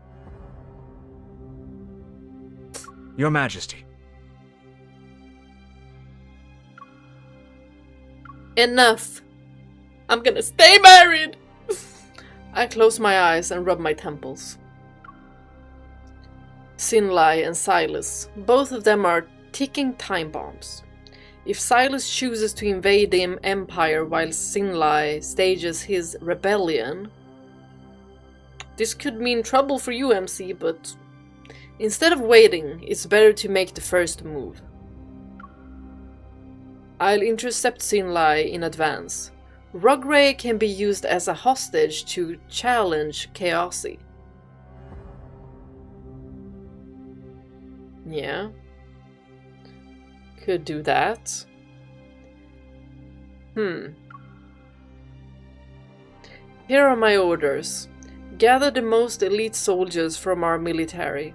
Your Majesty. Enough. I'm gonna stay married. I close my eyes and rub my temples. Sinlai and Sylus. Both of them are ticking time bombs. If Sylus chooses to invade the Empire while Sinlai stages his rebellion, this could mean trouble for you, MC, but instead of waiting, it's better to make the first move. I'll intercept Sinlai in advance. Rogray can be used as a hostage to challenge Khaosi. Yeah. Could do that. Here are my orders. Gather the most elite soldiers from our military.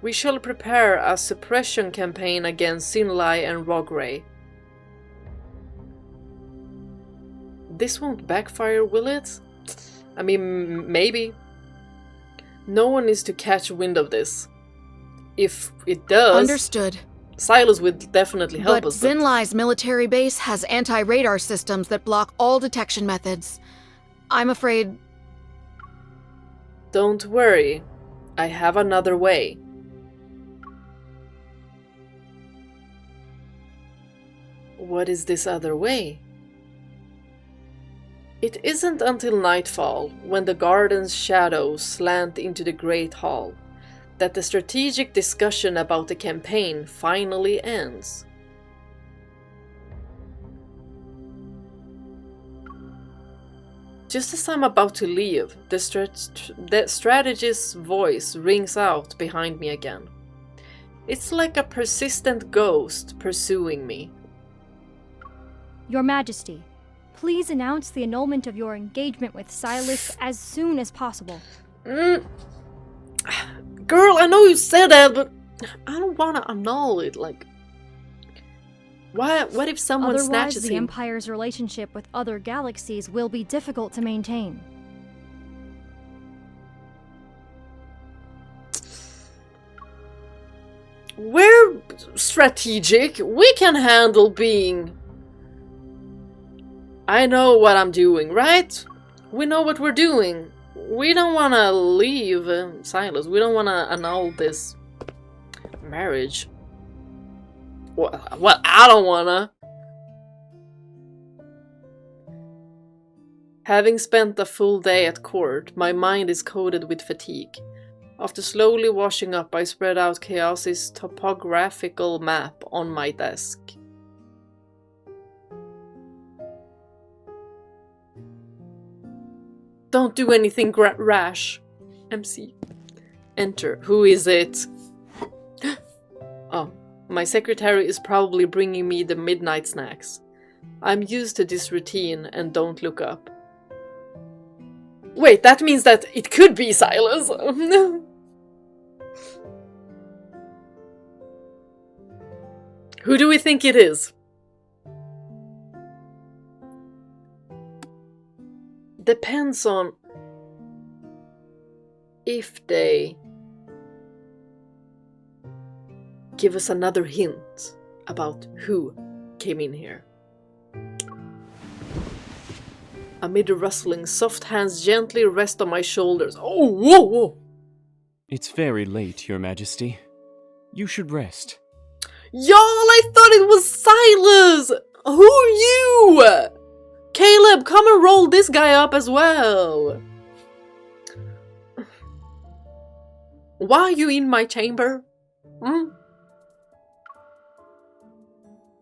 We shall prepare a suppression campaign against Sinlai and Rogray. This won't backfire, will it? I mean, maybe. No one is to catch wind of this. If it does... Understood. Sylus would definitely help us. But Zinlai's military base has anti-radar systems that block all detection methods. I'm afraid... Don't worry. I have another way. What is this other way? It isn't until nightfall, when the garden's shadows slant into the Great Hall, that the strategic discussion about the campaign finally ends. Just as I'm about to leave, the strategist's voice rings out behind me again. It's like a persistent ghost pursuing me. Your Majesty, please announce the annulment of your engagement with Sylus as soon as possible. Girl, I know you said that, but I don't want to annul it. Like, what if someone snatches Otherwise, the him? Empire's relationship with other galaxies will be difficult to maintain. We're strategic. We can handle being... I know what I'm doing, right? We know what we're doing. We don't want to leave Sylus. We don't want to annul this marriage. Well, I don't want to. Having spent a full day at court, my mind is coated with fatigue. After slowly washing up, I spread out Khaosi's topographical map on my desk. Don't do anything rash. MC. Enter. Who is it? Oh, my secretary is probably bringing me the midnight snacks. I'm used to this routine and don't look up. Wait, that means that it could be Sylus. Who do we think it is? Depends on if they give us another hint about who came in here. Amid the rustling, soft hands gently rest on my shoulders. Oh, whoa, whoa! It's very late, Your Majesty. You should rest. Y'all, I thought it was Sylus! Who are you? Caleb, come and roll this guy up as well. Why are you in my chamber?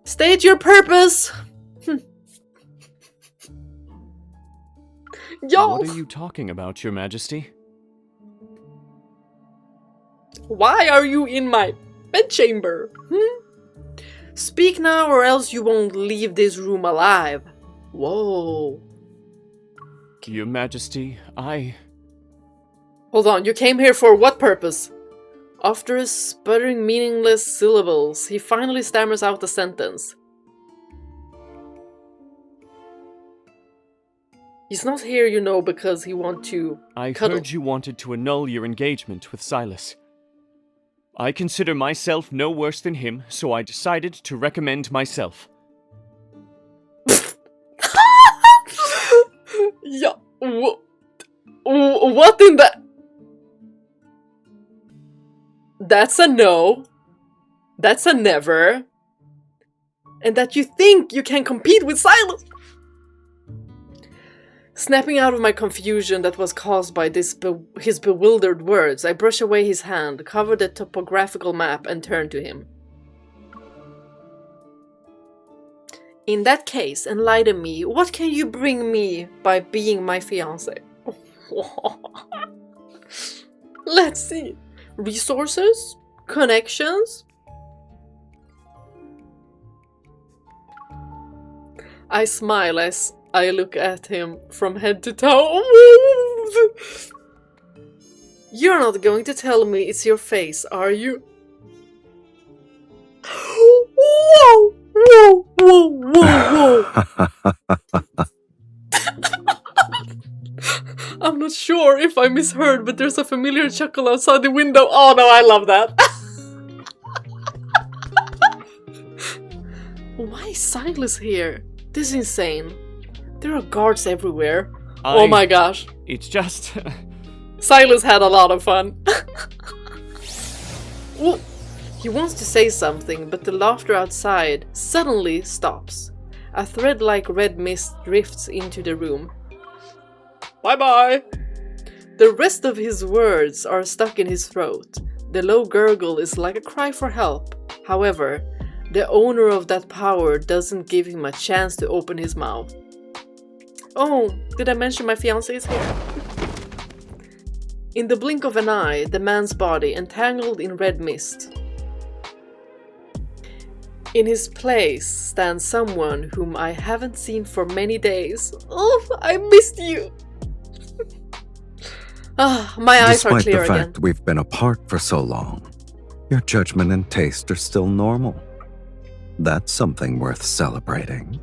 State your purpose! Y'all! What are you talking about, Your Majesty? Why are you in my bedchamber? Speak now or else you won't leave this room alive. Whoa. Your Majesty, Hold on, you came here for what purpose? After sputtering meaningless syllables, he finally stammers out a sentence. He's not here, you know, because he wants to I cuddle. heard you wanted to annul your engagement with Sylus. I consider myself no worse than him, so I decided to recommend myself. Yeah, what in the... That's a no. That's a never. And that you think you can compete with SYLUS. Snapping out of my confusion that was caused by his bewildered words, I brush away his hand, cover the topographical map, and turn to him. In that case, enlighten me. What can you bring me by being my fiancé? Let's see. Resources? Connections? I smile as I look at him from head to toe. You're not going to tell me it's your face, are you? Whoa! Whoa! Whoa! Whoa! Whoa! I'm not sure if I misheard, but there's a familiar chuckle outside the window. Oh no, I love that. Why is SYLUS here? This is insane. There are guards everywhere. Oh my gosh. It's just... SYLUS had a lot of fun. Ooh, he wants to say something, but the laughter outside suddenly stops. A thread-like red mist drifts into the room. Bye-bye! The rest of his words are stuck in his throat. The low gurgle is like a cry for help. However, the owner of that power doesn't give him a chance to open his mouth. Oh, did I mention my fiancé is here? In the blink of an eye, the man's body entangled in red mist. In his place stands someone whom I haven't seen for many days. Oh, I missed you! My eyes are clear again. Despite the fact we've been apart for so long, your judgment and taste are still normal. That's something worth celebrating.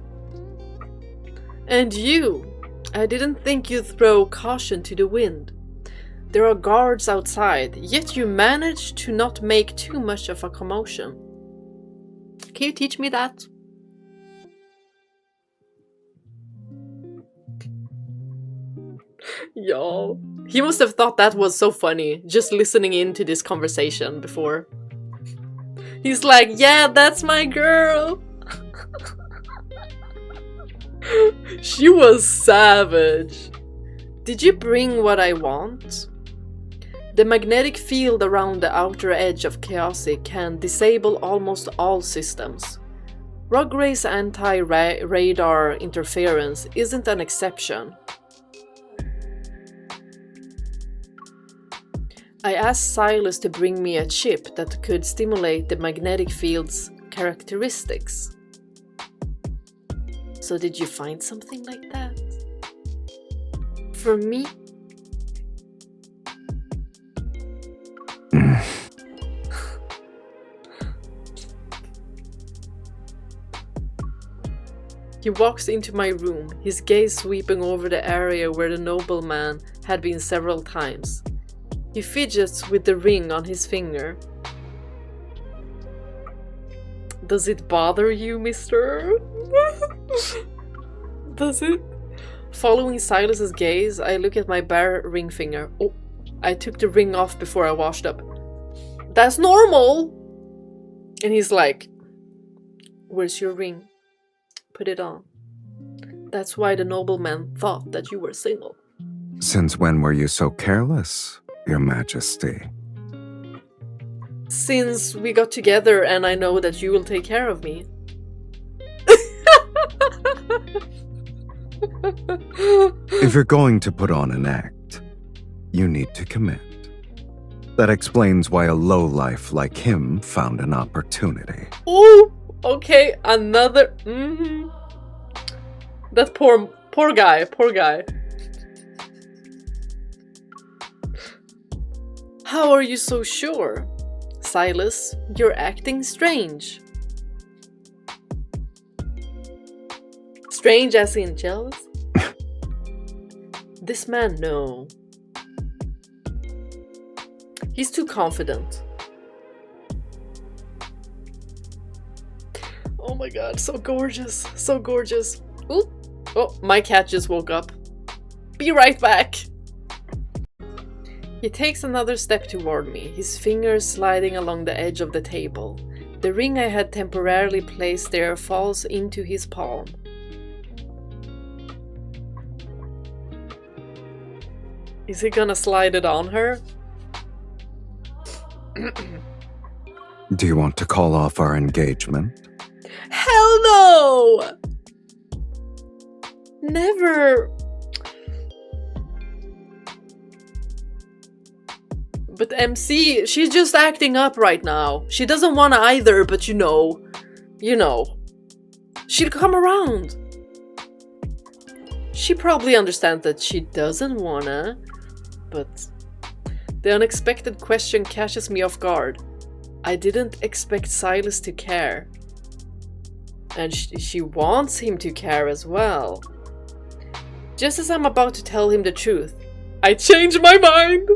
And you? I didn't think you'd throw caution to the wind. There are guards outside, yet you managed to not make too much of a commotion. Can you teach me that? Y'all. He must have thought that was so funny, just listening into this conversation before. He's like, yeah, that's my girl! She was savage. Did you bring what I want? The magnetic field around the outer edge of Khaosi can disable almost all systems. Rogray's anti-radar interference isn't an exception. I asked SYLUS to bring me a chip that could stimulate the magnetic field's characteristics. So did you find something like that? For me? He walks into my room, his gaze sweeping over the area where the nobleman had been several times. He fidgets with the ring on his finger. Does it bother you, mister? Does it? Following SYLUS's gaze, I look at my bare ring finger. Oh, I took the ring off before I washed up. That's normal! And he's like, where's your ring? Put it on. That's why the nobleman thought that you were single. Since when were you so careless, Your Majesty? Since we got together and I know that you will take care of me. If you're going to put on an act, you need to commit. That explains why a lowlife like him found an opportunity. Ooh, okay, another... That poor guy. How are you so sure? SYLUS, you're acting strange. Strange as in jealous? This man, no. He's too confident. Oh my god, so gorgeous, so gorgeous. Ooh. Oh, my cat just woke up. Be right back. He takes another step toward me, his fingers sliding along the edge of the table. The ring I had temporarily placed there falls into his palm. Is he gonna slide it on her? Do you want to call off our engagement? Hell no! Never! But MC, she's just acting up right now. She doesn't want to either, but you know. She'll come around. She probably understands that she doesn't wanna, but the unexpected question catches me off guard. I didn't expect Silas to care. And she wants him to care as well. Just as I'm about to tell him the truth, I change my mind!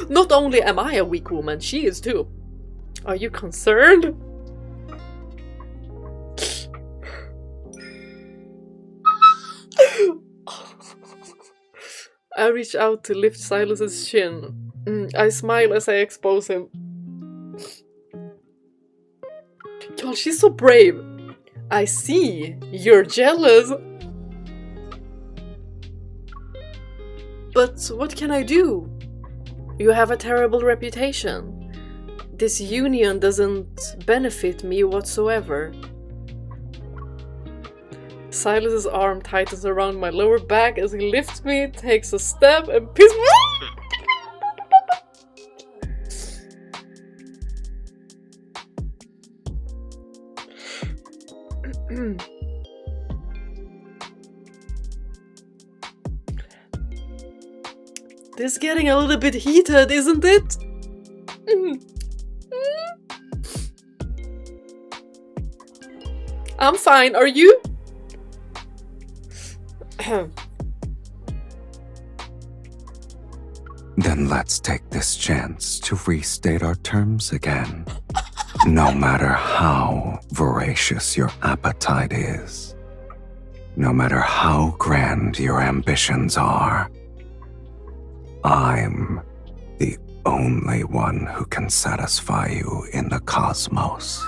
Not only am I a weak woman, she is too. Are you concerned? I reach out to lift Silas's chin. I smile as I expose him. God, she's so brave. I see. You're jealous. But what can I do? You have a terrible reputation. This union doesn't benefit me whatsoever. Silas's arm tightens around my lower back as he lifts me, takes a step, and pisses me. This is getting a little bit heated, isn't it? I'm fine, are you? Then let's take this chance to restate our terms again. No matter how voracious your appetite is, no matter how grand your ambitions are, I'm the only one who can satisfy you in the cosmos.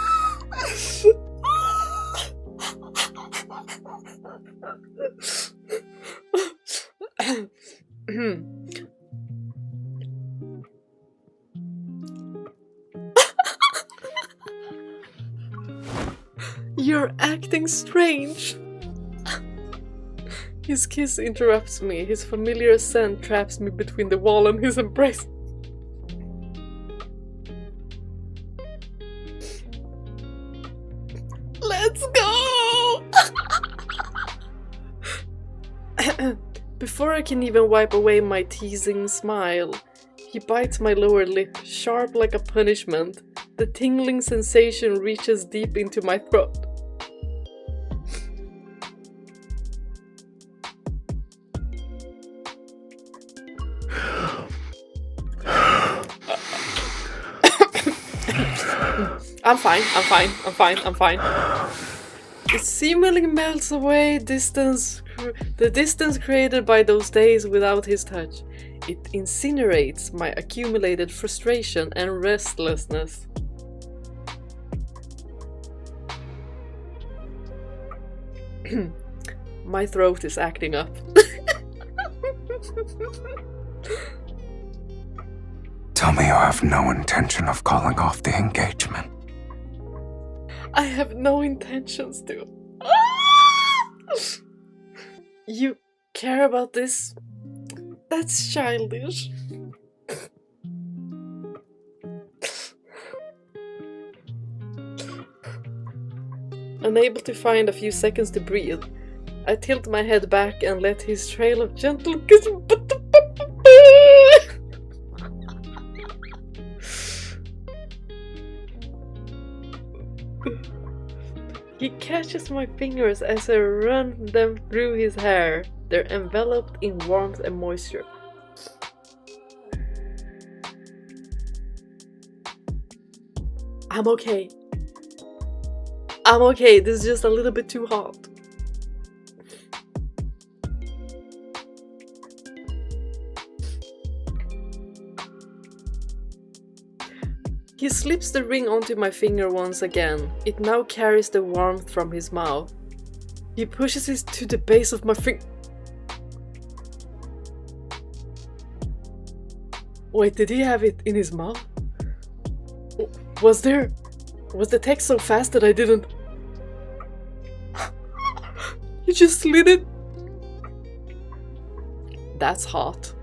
You're acting strange. His kiss interrupts me. His familiar scent traps me between the wall and his embrace. Let's go! Before I can even wipe away my teasing smile, he bites my lower lip, sharp like a punishment. The tingling sensation reaches deep into my throat. I'm fine. It seemingly melts away the distance created by those days without his touch. It incinerates my accumulated frustration and restlessness. My throat is acting up. Tell me you have no intention of calling off the engagement. I have no intentions to. You care about this? That's childish. Unable to find a few seconds to breathe, I tilt my head back and let his trail of gentle kiss. He catches my fingers as I run them through his hair. They're enveloped in warmth and moisture. I'm okay. This is just a little bit too hot. slips the ring onto my finger once again. It now carries the warmth from his mouth. He pushes it to the base of my finger. Wait, did he have it in his mouth? Was the text so fast that I didn't... You just slid it? That's hot.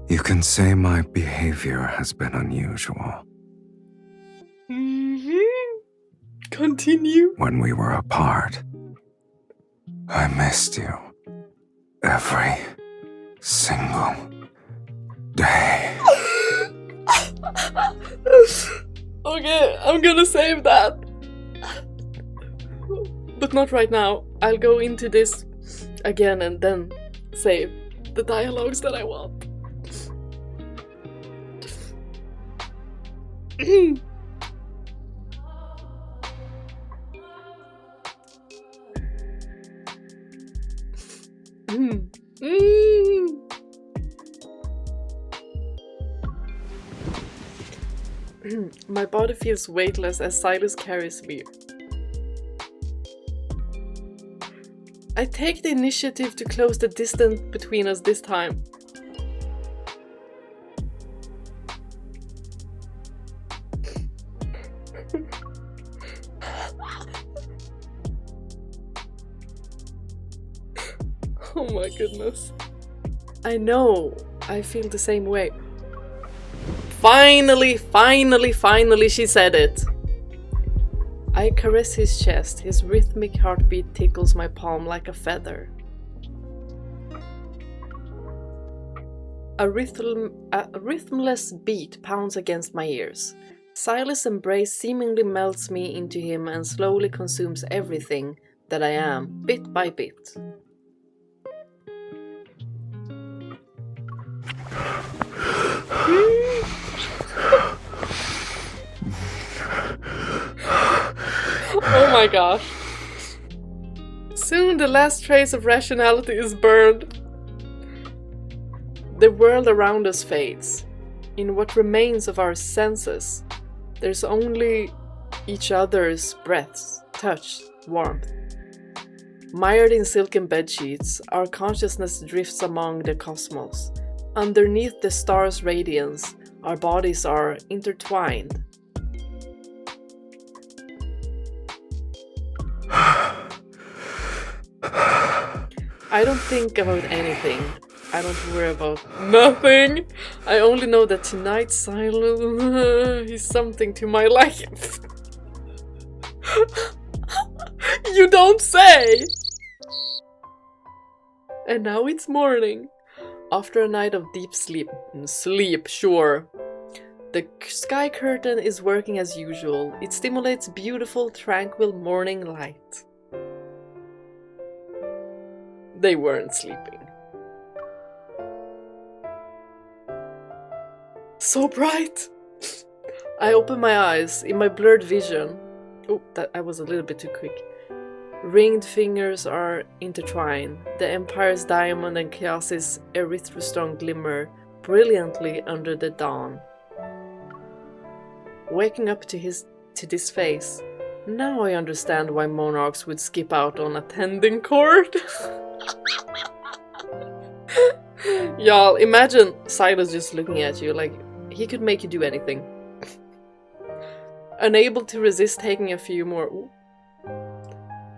You can say my behavior has been unusual. Continue. When we were apart, I missed you. Every single day. Okay, I'm gonna save that. But not right now. I'll go into this again and then save the dialogues that I want. My body feels weightless as Sylus carries me. I take the initiative to close the distance between us this time. Oh my goodness. I know, I feel the same way. Finally, she said it. I caress his chest, his rhythmic heartbeat tickles my palm like a feather. A rhythmless beat pounds against my ears. Sylus' embrace seemingly melts me into him and slowly consumes everything that I am, bit by bit. Oh my gosh. Soon the last trace of rationality is burned. The world around us fades. In what remains of our senses, there's only each other's breaths, touch, warmth. Mired in silken bedsheets, our consciousness drifts among the cosmos. Underneath the star's radiance, our bodies are intertwined. I don't think about anything. I don't worry about nothing. I only know that tonight Sylus is something to my life. You don't say! And now it's morning. After a night of deep sleep, sure. The sky curtain is working as usual. It stimulates beautiful, tranquil morning light. They weren't sleeping. So bright! I open my eyes in my blurred vision. Oh, I was a little bit too quick. Ringed fingers are intertwined. The Empire's diamond and Khaosi's erythrostone glimmer brilliantly under the dawn. Waking up to this face, now I understand why monarchs would skip out on attending court. Y'all, imagine Sylus just looking at you like he could make you do anything. Unable to resist taking a few more. Ooh.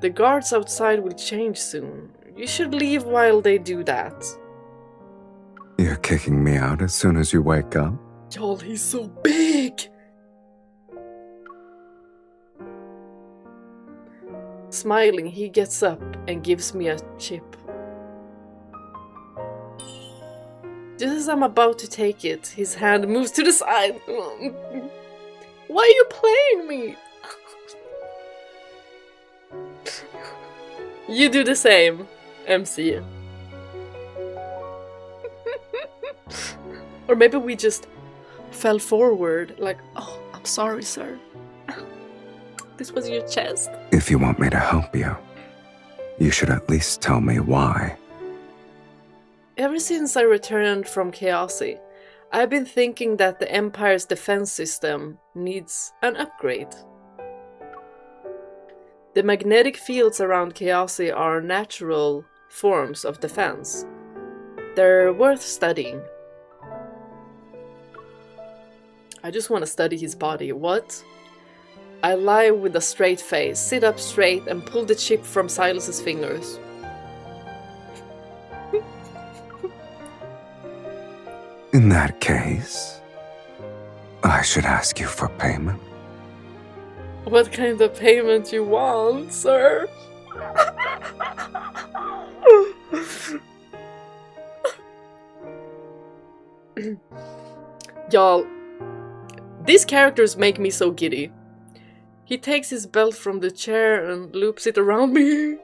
The guards outside will change soon. You should leave while they do that. You're kicking me out as soon as you wake up? Y'all, he's so big! Smiling, he gets up and gives me a chip. Just as I'm about to take it, his hand moves to the side. Why are you playing me? You do the same, MC. Or maybe we just fell forward, like, oh, I'm sorry, sir. This was your chest. If you want me to help you, you should at least tell me why. Ever since I returned from Khaosi, I've been thinking that the Empire's defense system needs an upgrade. The magnetic fields around Khaosi are natural forms of defense. They're worth studying. I just want to study his body. What? I lie with a straight face, sit up straight, and pull the chip from Sylus's fingers. In that case, I should ask you for payment. What kind of payment you want, sir? Y'all, these characters make me so giddy. He takes his belt from the chair and loops it around me.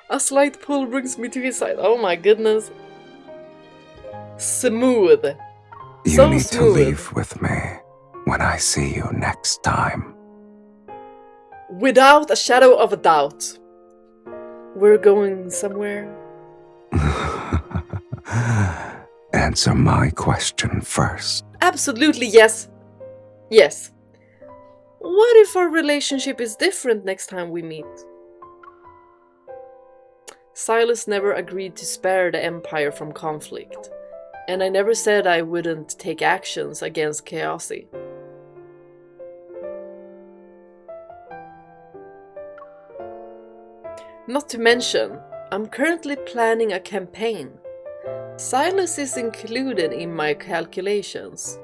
A slight pull brings me to his side. Oh my goodness. Smooth. You So need smooth. to leave with me when I see you next time. Without a shadow of a doubt. We're going somewhere. Answer my question first. Absolutely yes. Yes. What if our relationship is different next time we meet? Sylus never agreed to spare the Empire from conflict, and I never said I wouldn't take actions against Khaosi. Not to mention, I'm currently planning a campaign. Sylus is included in my calculations.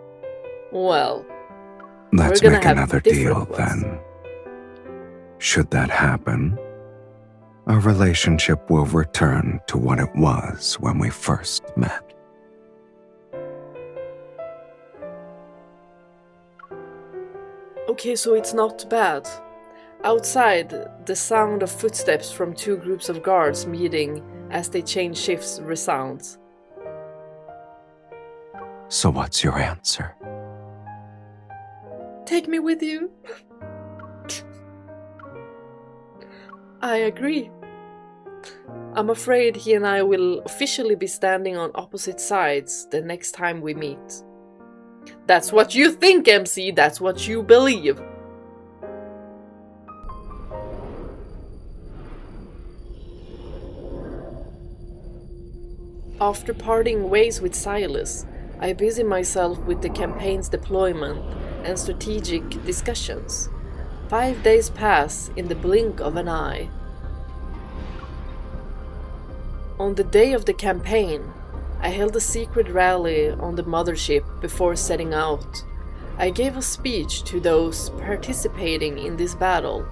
Well, Let's we're gonna make have another deal different ones. then. Should that happen, our relationship will return to what it was when we first met. Okay, so it's not bad. Outside, the sound of footsteps from two groups of guards meeting as they change shifts resounds. So what's your answer? Take me with you. I agree. I'm afraid he and I will officially be standing on opposite sides the next time we meet. That's what you think, MC. That's what you believe. After parting ways with Sylus, I busy myself with the campaign's deployment and strategic discussions. 5 days pass in the blink of an eye. On the day of the campaign, I held a secret rally on the mothership before setting out. I gave a speech to those participating in this battle.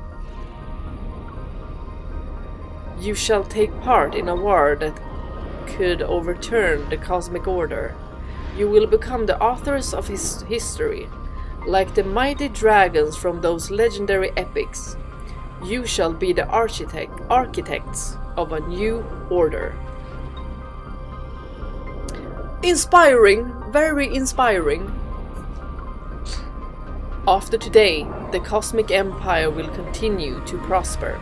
You shall take part in a war that could overturn the cosmic order. You will become the authors of his history, like the mighty dragons from those legendary epics. You shall be the architects of a new order. Inspiring, very inspiring. After today, the Cosmic Empire will continue to prosper.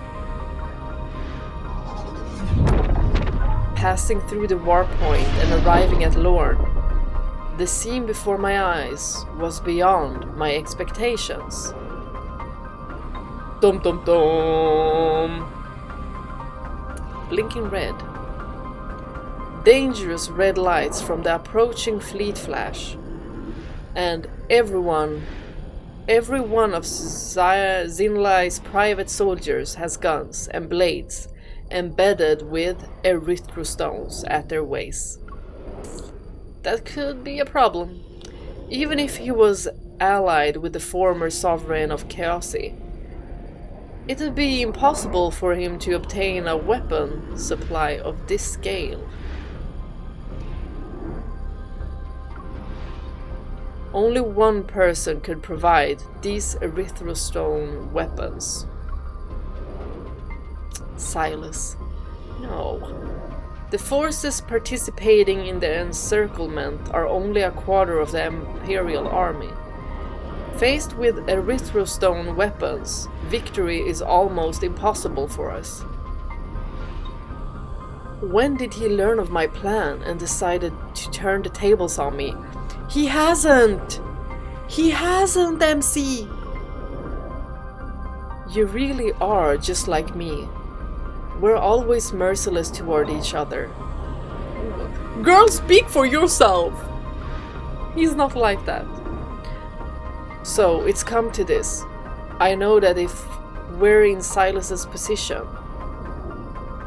Passing through the warpoint and arriving at Lorne, the scene before my eyes was beyond my expectations. Dum dum dum. Blinking red. Dangerous red lights from the approaching fleet flash. And every one of Zinlai's private soldiers has guns and blades embedded with erythrostones at their waists. That could be a problem, even if he was allied with the former sovereign of Khaosi. It would be impossible for him to obtain a weapon supply of this scale. Only one person could provide these erythrostone weapons. Sylus. No. The forces participating in the encirclement are only a quarter of the Imperial army. Faced with erythrostone weapons, victory is almost impossible for us. When did he learn of my plan and decided to turn the tables on me? He hasn't! He hasn't, MC! You really are just like me. We're always merciless toward each other. Girl, speak for yourself! He's not like that. So, it's come to this. I know that if we're in Sylus's position,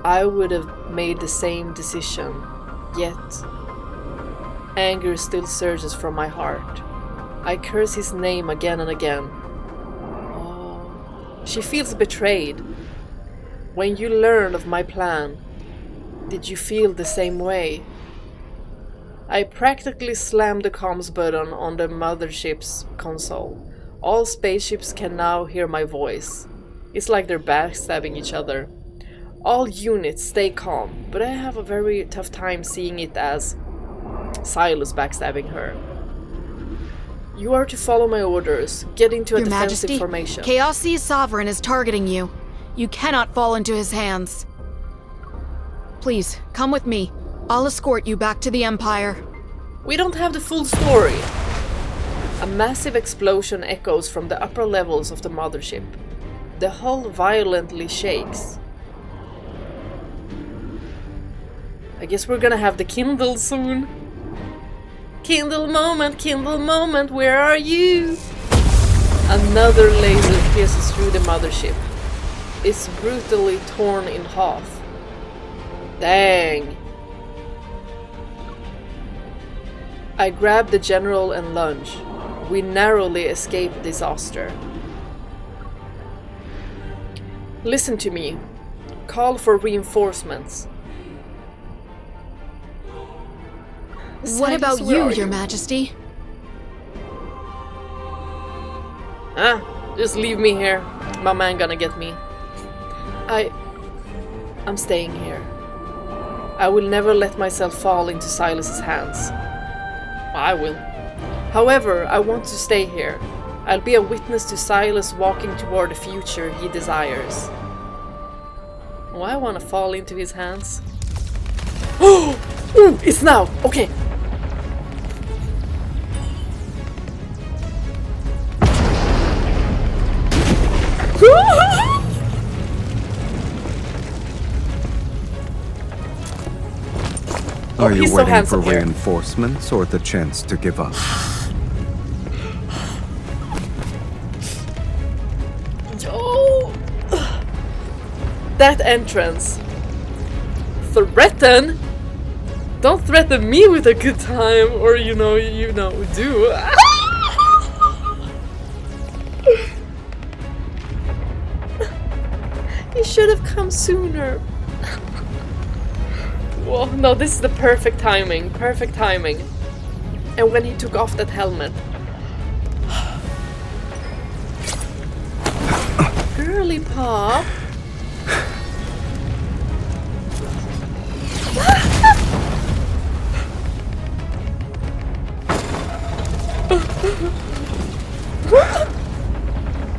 I would have made the same decision, yet anger still surges from my heart. I curse his name again and again. Oh, she feels betrayed. When you learned of my plan, did you feel the same way? I practically slammed the comms button on the mothership's console. All spaceships can now hear my voice. It's like they're backstabbing each other. All units stay calm, but I have a very tough time seeing it as SYLUS backstabbing her. You are to follow my orders. Get into a Your defensive Majesty, formation. Khaosi's sovereign is targeting you. You cannot fall into his hands. Please, come with me. I'll escort you back to the Empire. We don't have the full story. A massive explosion echoes from the upper levels of the mothership. The hull violently shakes. I guess we're gonna have the Kindle soon. Kindle moment, where are you? Another laser pierces through the mothership. It's brutally torn in half. Dang. I grab the general and lunge. We narrowly escape disaster. Listen to me. Call for reinforcements. What about Where you, are Your Majesty? Just leave me here. My man gonna get me. I'm staying here. I will never let myself fall into Sylus's hands. I will. However, I want to stay here. I'll be a witness to Sylus walking toward the future he desires. Oh, I want to fall into his hands. Oh! Ooh, it's now! Okay. Are you he's so waiting for handsome here. reinforcements or the chance to give up? Oh. That entrance. Threaten? Don't threaten me with a good time, or you know, do. He should have come sooner. Whoa, no, this is the perfect timing. Perfect timing. And when he took off that helmet. Girly pop.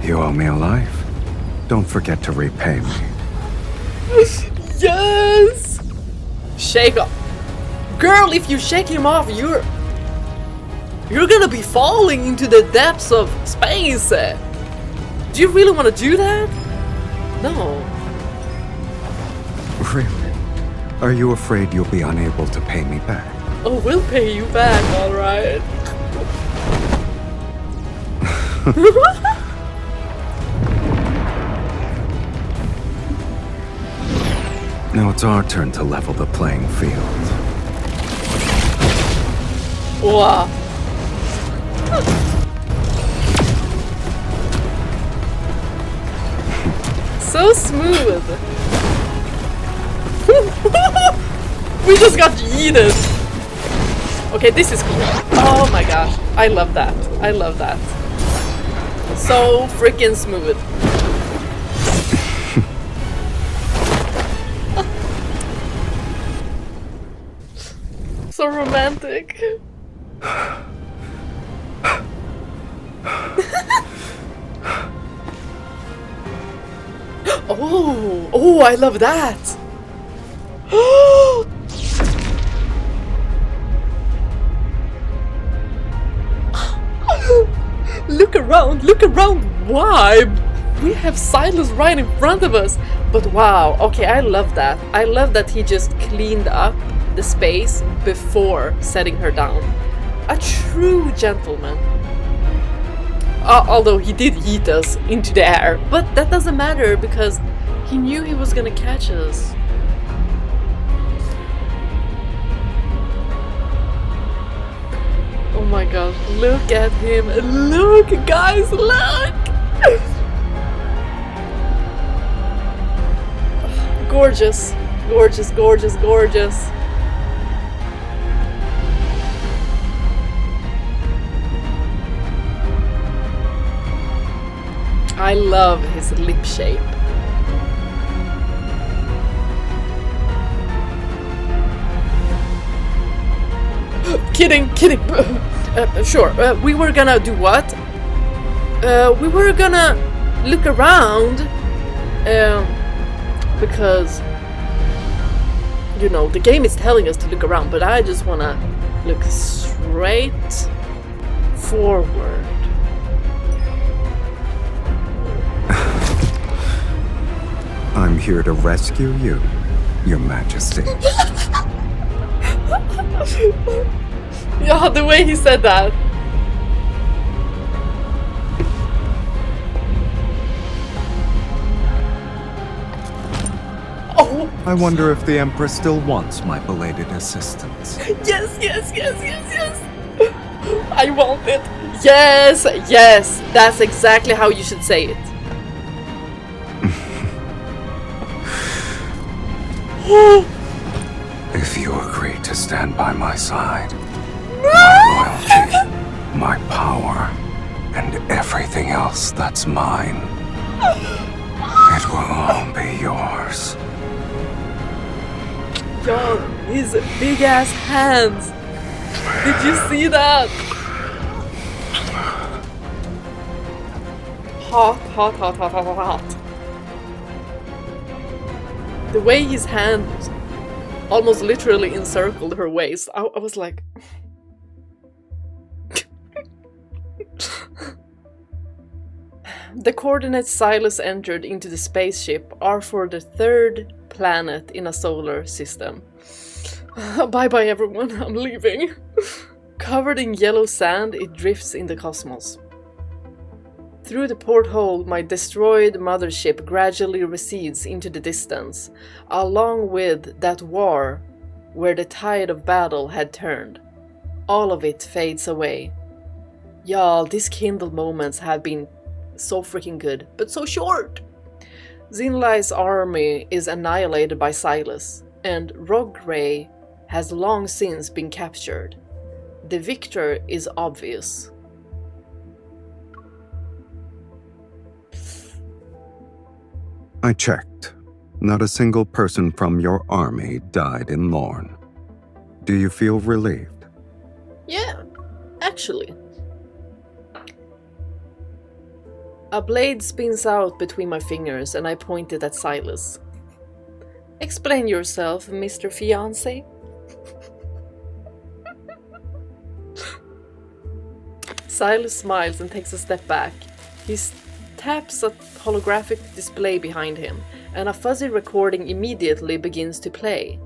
You owe me a life. Don't forget to repay me. Yes! Shake off. Girl, if you shake him off, you're gonna be falling into the depths of space. Do you really want to do that? No. Really? Are you afraid you'll be unable to pay me back? Oh, we'll pay you back, alright. Now it's our turn to level the playing field. Wow. So smooth. We just got yeeted. Okay, this is cool. Oh my gosh. I love that. I love that. So freaking smooth. So romantic. Oh, I love that. Look around, why? We have Silas right in front of us. But wow, okay, I love that. I love that he just cleaned up the space before setting her down. A true gentleman. Although he did yeet us into the air. But that doesn't matter because he knew he was gonna catch us. Oh my god, look at him. Look, guys, look! Gorgeous, gorgeous, gorgeous, gorgeous. I love his lip shape. Kidding. Sure, we were gonna do what? We were gonna look around, because, you know, the game is telling us to look around, but I just wanna look straight forward. I'm here to rescue you, Your Majesty. Yeah, the way he said that. Oh! I wonder if the Empress still wants my belated assistance. Yes! I want it. Yes! That's exactly how you should say it. If you agree to stand by my side, my loyalty, my power, and everything else that's mine, it will all be yours. Yo, his big ass hands. Did you see that? Hot. The way his hands almost literally encircled her waist, I was like... The coordinates Silas entered into the spaceship are for the 3rd planet in a solar system. Bye-bye everyone, I'm leaving. Covered in yellow sand, it drifts in the cosmos. Through the porthole, my destroyed mothership gradually recedes into the distance, along with that war where the tide of battle had turned. All of it fades away. Y'all, these Kindle moments have been so freaking good, but so short! Zinlai's army is annihilated by Silas, and Rogray has long since been captured. The victor is obvious. I checked. Not a single person from your army died in Lorne. Do you feel relieved? Yeah, actually. A blade spins out between my fingers and I point it at Silas. Explain yourself, Mr. Fiancé. Silas smiles and takes a step back. He taps a holographic display behind him, and a fuzzy recording immediately begins to play.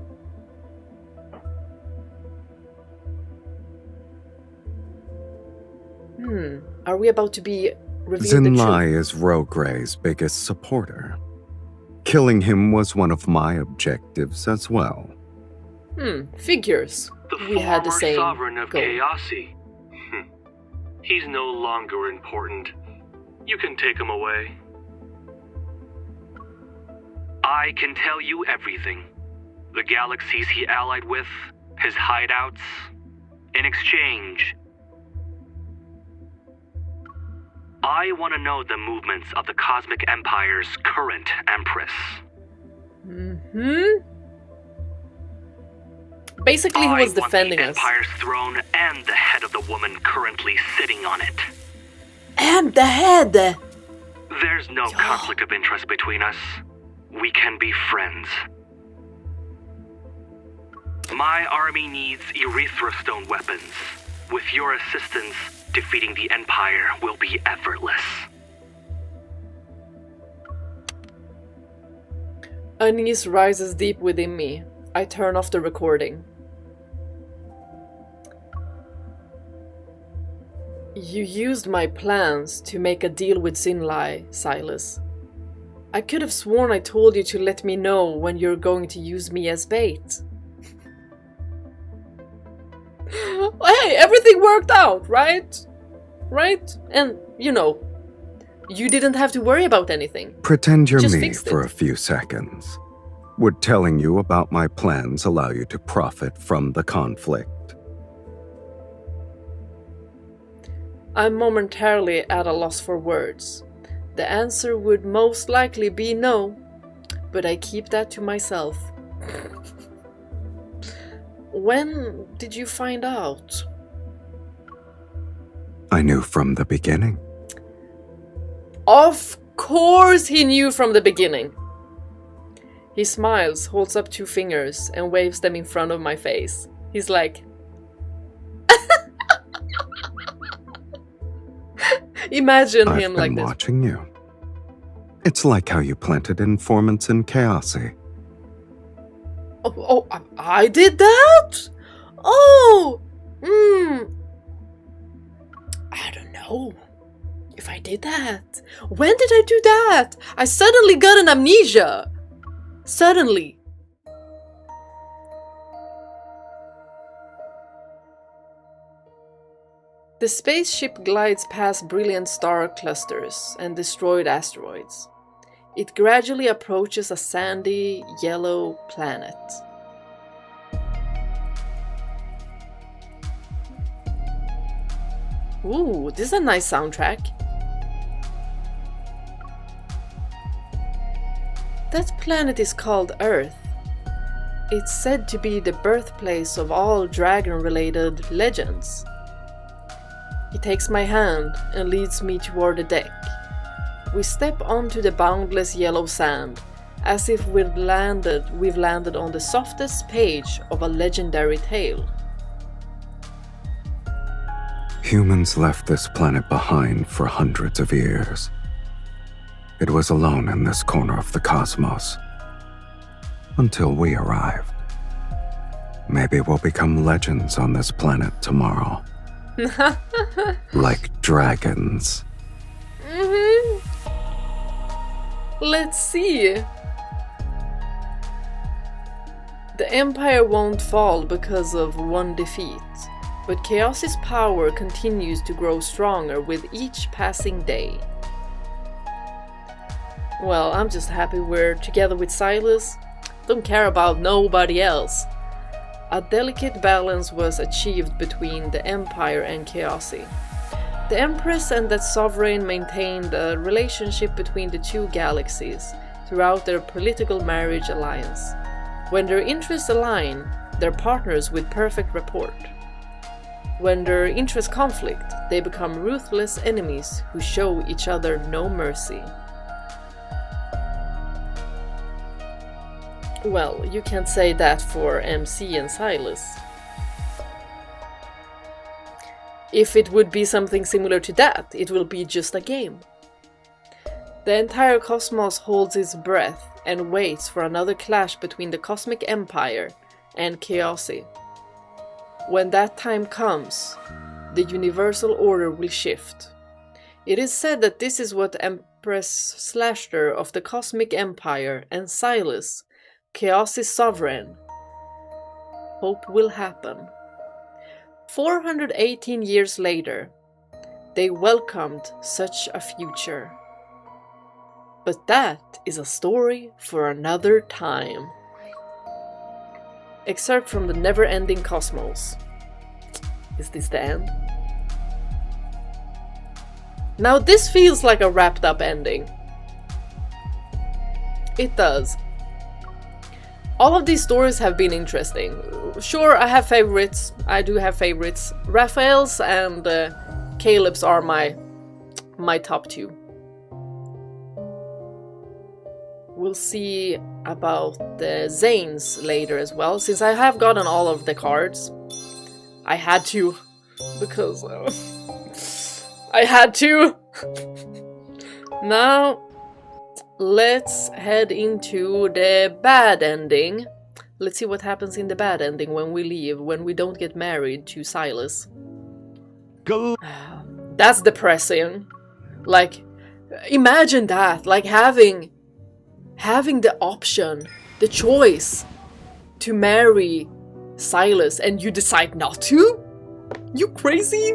Are we about to be revealed the truth? Zinlai is Rogray's biggest supporter. Killing him was one of my objectives as well. Figures. We had the same sovereign of goal. Khaosi. He's no longer important. You can take him away. I can tell you everything. The galaxies he allied with, his hideouts. In exchange, I want to know the movements of the Cosmic Empire's current Empress. Basically, he was defending I want us. the Empire's throne and the head of the woman currently sitting on it. And the head! There's no conflict of interest between us. We can be friends. My army needs Erythrostone weapons. With your assistance, defeating the Empire will be effortless. Unease rises deep within me. I turn off the recording. You used my plans to make a deal with Zinlai, Sylus. I could have sworn I told you to let me know when you're going to use me as bait. Hey, everything worked out, right? Right? And, you know, you didn't have to worry about anything. Pretend you're Just me fixed for it. a few seconds. Would telling you about my plans allow you to profit from the conflict? I'm momentarily at a loss for words. The answer would most likely be no, but I keep that to myself. When did you find out? I knew from the beginning. Of course he knew from the beginning. He smiles, holds up 2 fingers, and waves them in front of my face. He's like... Imagine him like I've been this. watching you. It's like how you planted informants in Khaosi. Oh, I did that? Oh! I don't know if I did that. When did I do that? I suddenly got an amnesia. Suddenly. The spaceship glides past brilliant star clusters and destroyed asteroids. It gradually approaches a sandy, yellow planet. Ooh, this is a nice soundtrack. That planet is called Earth. It's said to be the birthplace of all dragon-related legends. He takes my hand and leads me toward the deck. We step onto the boundless yellow sand, as if we've landed on the softest page of a legendary tale. Humans left this planet behind for hundreds of years. It was alone in this corner of the cosmos. Until we arrived. Maybe we'll become legends on this planet tomorrow. Like dragons. Let's see. The Empire won't fall because of one defeat, but Khaosi's power continues to grow stronger with each passing day. Well, I'm just happy we're together with Sylus. Don't care about nobody else. A delicate balance was achieved between the Empire and Khaosi. The Empress and that sovereign maintained a relationship between the 2 galaxies throughout their political marriage alliance. When their interests align, they're partners with perfect rapport. When their interests conflict, they become ruthless enemies who show each other no mercy. Well, you can't say that for MC and Sylus. If it would be something similar to that, it will be just a game. The entire cosmos holds its breath and waits for another clash between the Cosmic Empire and Khaosi. When that time comes, the universal order will shift. It is said that this is what Empress Slasher of the Cosmic Empire and Sylus, Khaosi's sovereign, hope will happen. 418 years later, they welcomed such a future. But that is a story for another time. Excerpt from the never-ending cosmos. Is this the end? Now this feels like a wrapped up ending. It does. All of these stories have been interesting. Sure, I have favorites. I do have favorites. Raphael's and Caleb's are my top 2. We'll see about Zane's later as well, since I have gotten all of the cards. I had to, because I had to! Now, let's head into the bad ending. Let's see what happens in the bad ending when we leave, when we don't get married to Sylus. That's depressing. Like, imagine that, like having the option, the choice to marry Sylus and you decide not to? You crazy?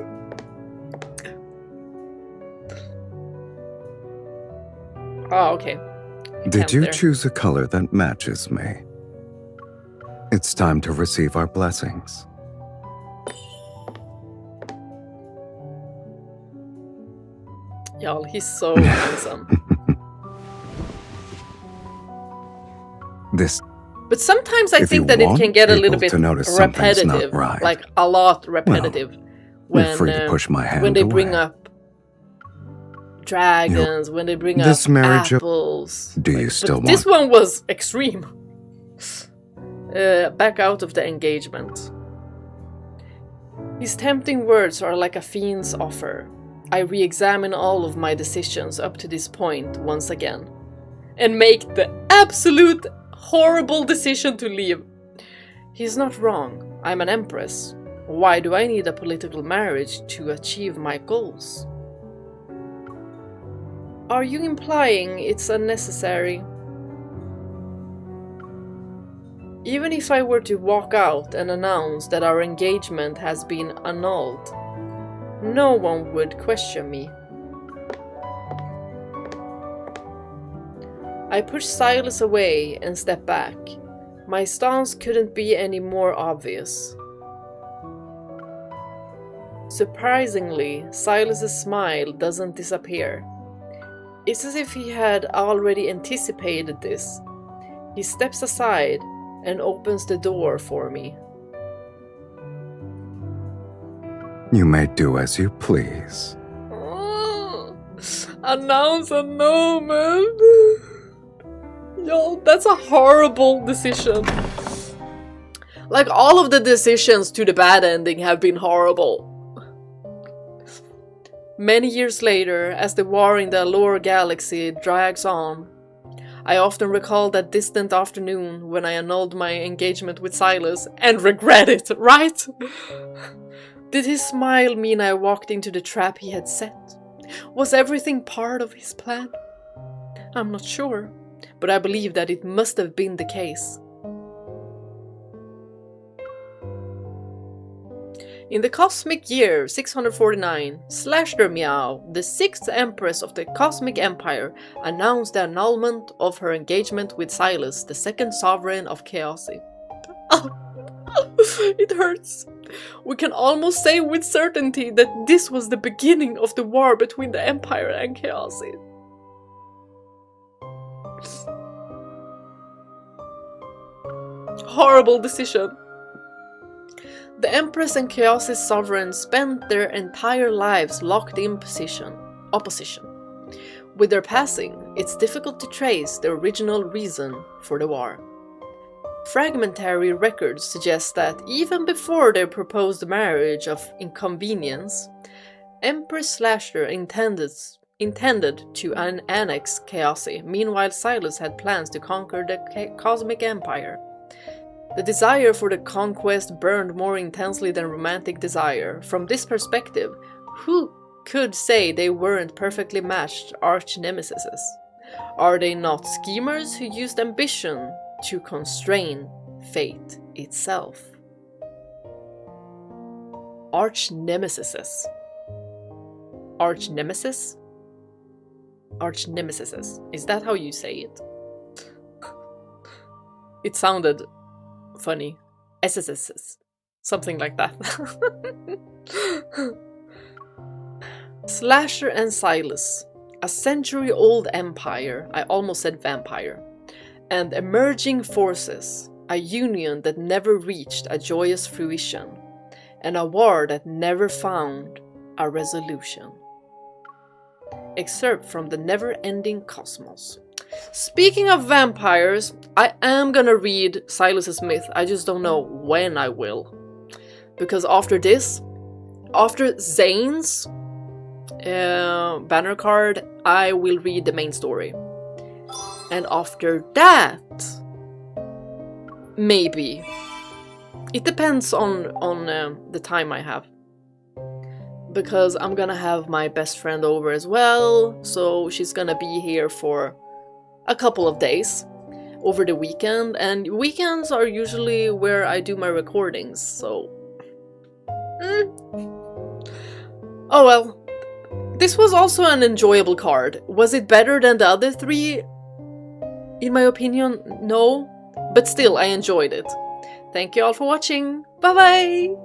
Oh, okay. Did you choose a color that matches me? It's time to receive our blessings. Y'all, he's so handsome. But sometimes I think that it can get a little bit repetitive, like a lot repetitive, when they bring up dragons, when they bring up apples. Do you still want? This one was extreme. Back out of the engagement. His tempting words are like a fiend's offer. I re-examine all of my decisions up to this point once again, and make the absolute horrible decision to leave. He's not wrong. I'm an empress. Why do I need a political marriage to achieve my goals? Are you implying it's unnecessary? Even if I were to walk out and announce that our engagement has been annulled, no one would question me. I push Sylus away and step back. My stance couldn't be any more obvious. Surprisingly, Sylus's smile doesn't disappear. It's as if he had already anticipated this. He steps aside and opens the door for me. You may do as you please. Announce annulment. Yo, that's a horrible decision. Like, all of the decisions to the bad ending have been horrible. Many years later, as the war in the Allure galaxy drags on, I often recall that distant afternoon when I annulled my engagement with Sylus and regret it, right? Did his smile mean I walked into the trap he had set? Was everything part of his plan? I'm not sure, but I believe that it must have been the case. In the cosmic year 649, Meow, the 6th Empress of the Cosmic Empire, announced the annulment of her engagement with Sylus, the 2nd Sovereign of Khaosi. It hurts. We can almost say with certainty that this was the beginning of the war between the Empire and Khaosi. Horrible decision. The Empress and Khaosi's sovereign spent their entire lives locked in opposition. With their passing, it's difficult to trace the original reason for the war. Fragmentary records suggest that even before their proposed marriage of inconvenience, Empress Slasher intended to annex Khaosi. Meanwhile, Sylus had plans to conquer the Cosmic Empire. The desire for the conquest burned more intensely than romantic desire. From this perspective, who could say they weren't perfectly matched arch-nemesis? Are they not schemers who used ambition to constrain fate itself? Arch-nemesis. Arch-nemesis? Arch-nemesis. Is that how you say it? It sounded funny. SSS. Something like that. Slasher and Sylus. A century-old empire. I almost said vampire. And emerging forces. A union that never reached a joyous fruition. And a war that never found a resolution. Excerpt from the never-ending cosmos. Speaking of vampires, I am gonna read Sylus's myth. I just don't know when I will. Because after this, after Zane's banner card, I will read the main story. And after that, maybe. It depends on the time I have. Because I'm gonna have my best friend over as well, so she's gonna be here for a couple of days over the weekend, and weekends are usually where I do my recordings, so... Oh well. This was also an enjoyable card. Was it better than the other three? In my opinion, no. But still, I enjoyed it. Thank you all for watching. Bye bye!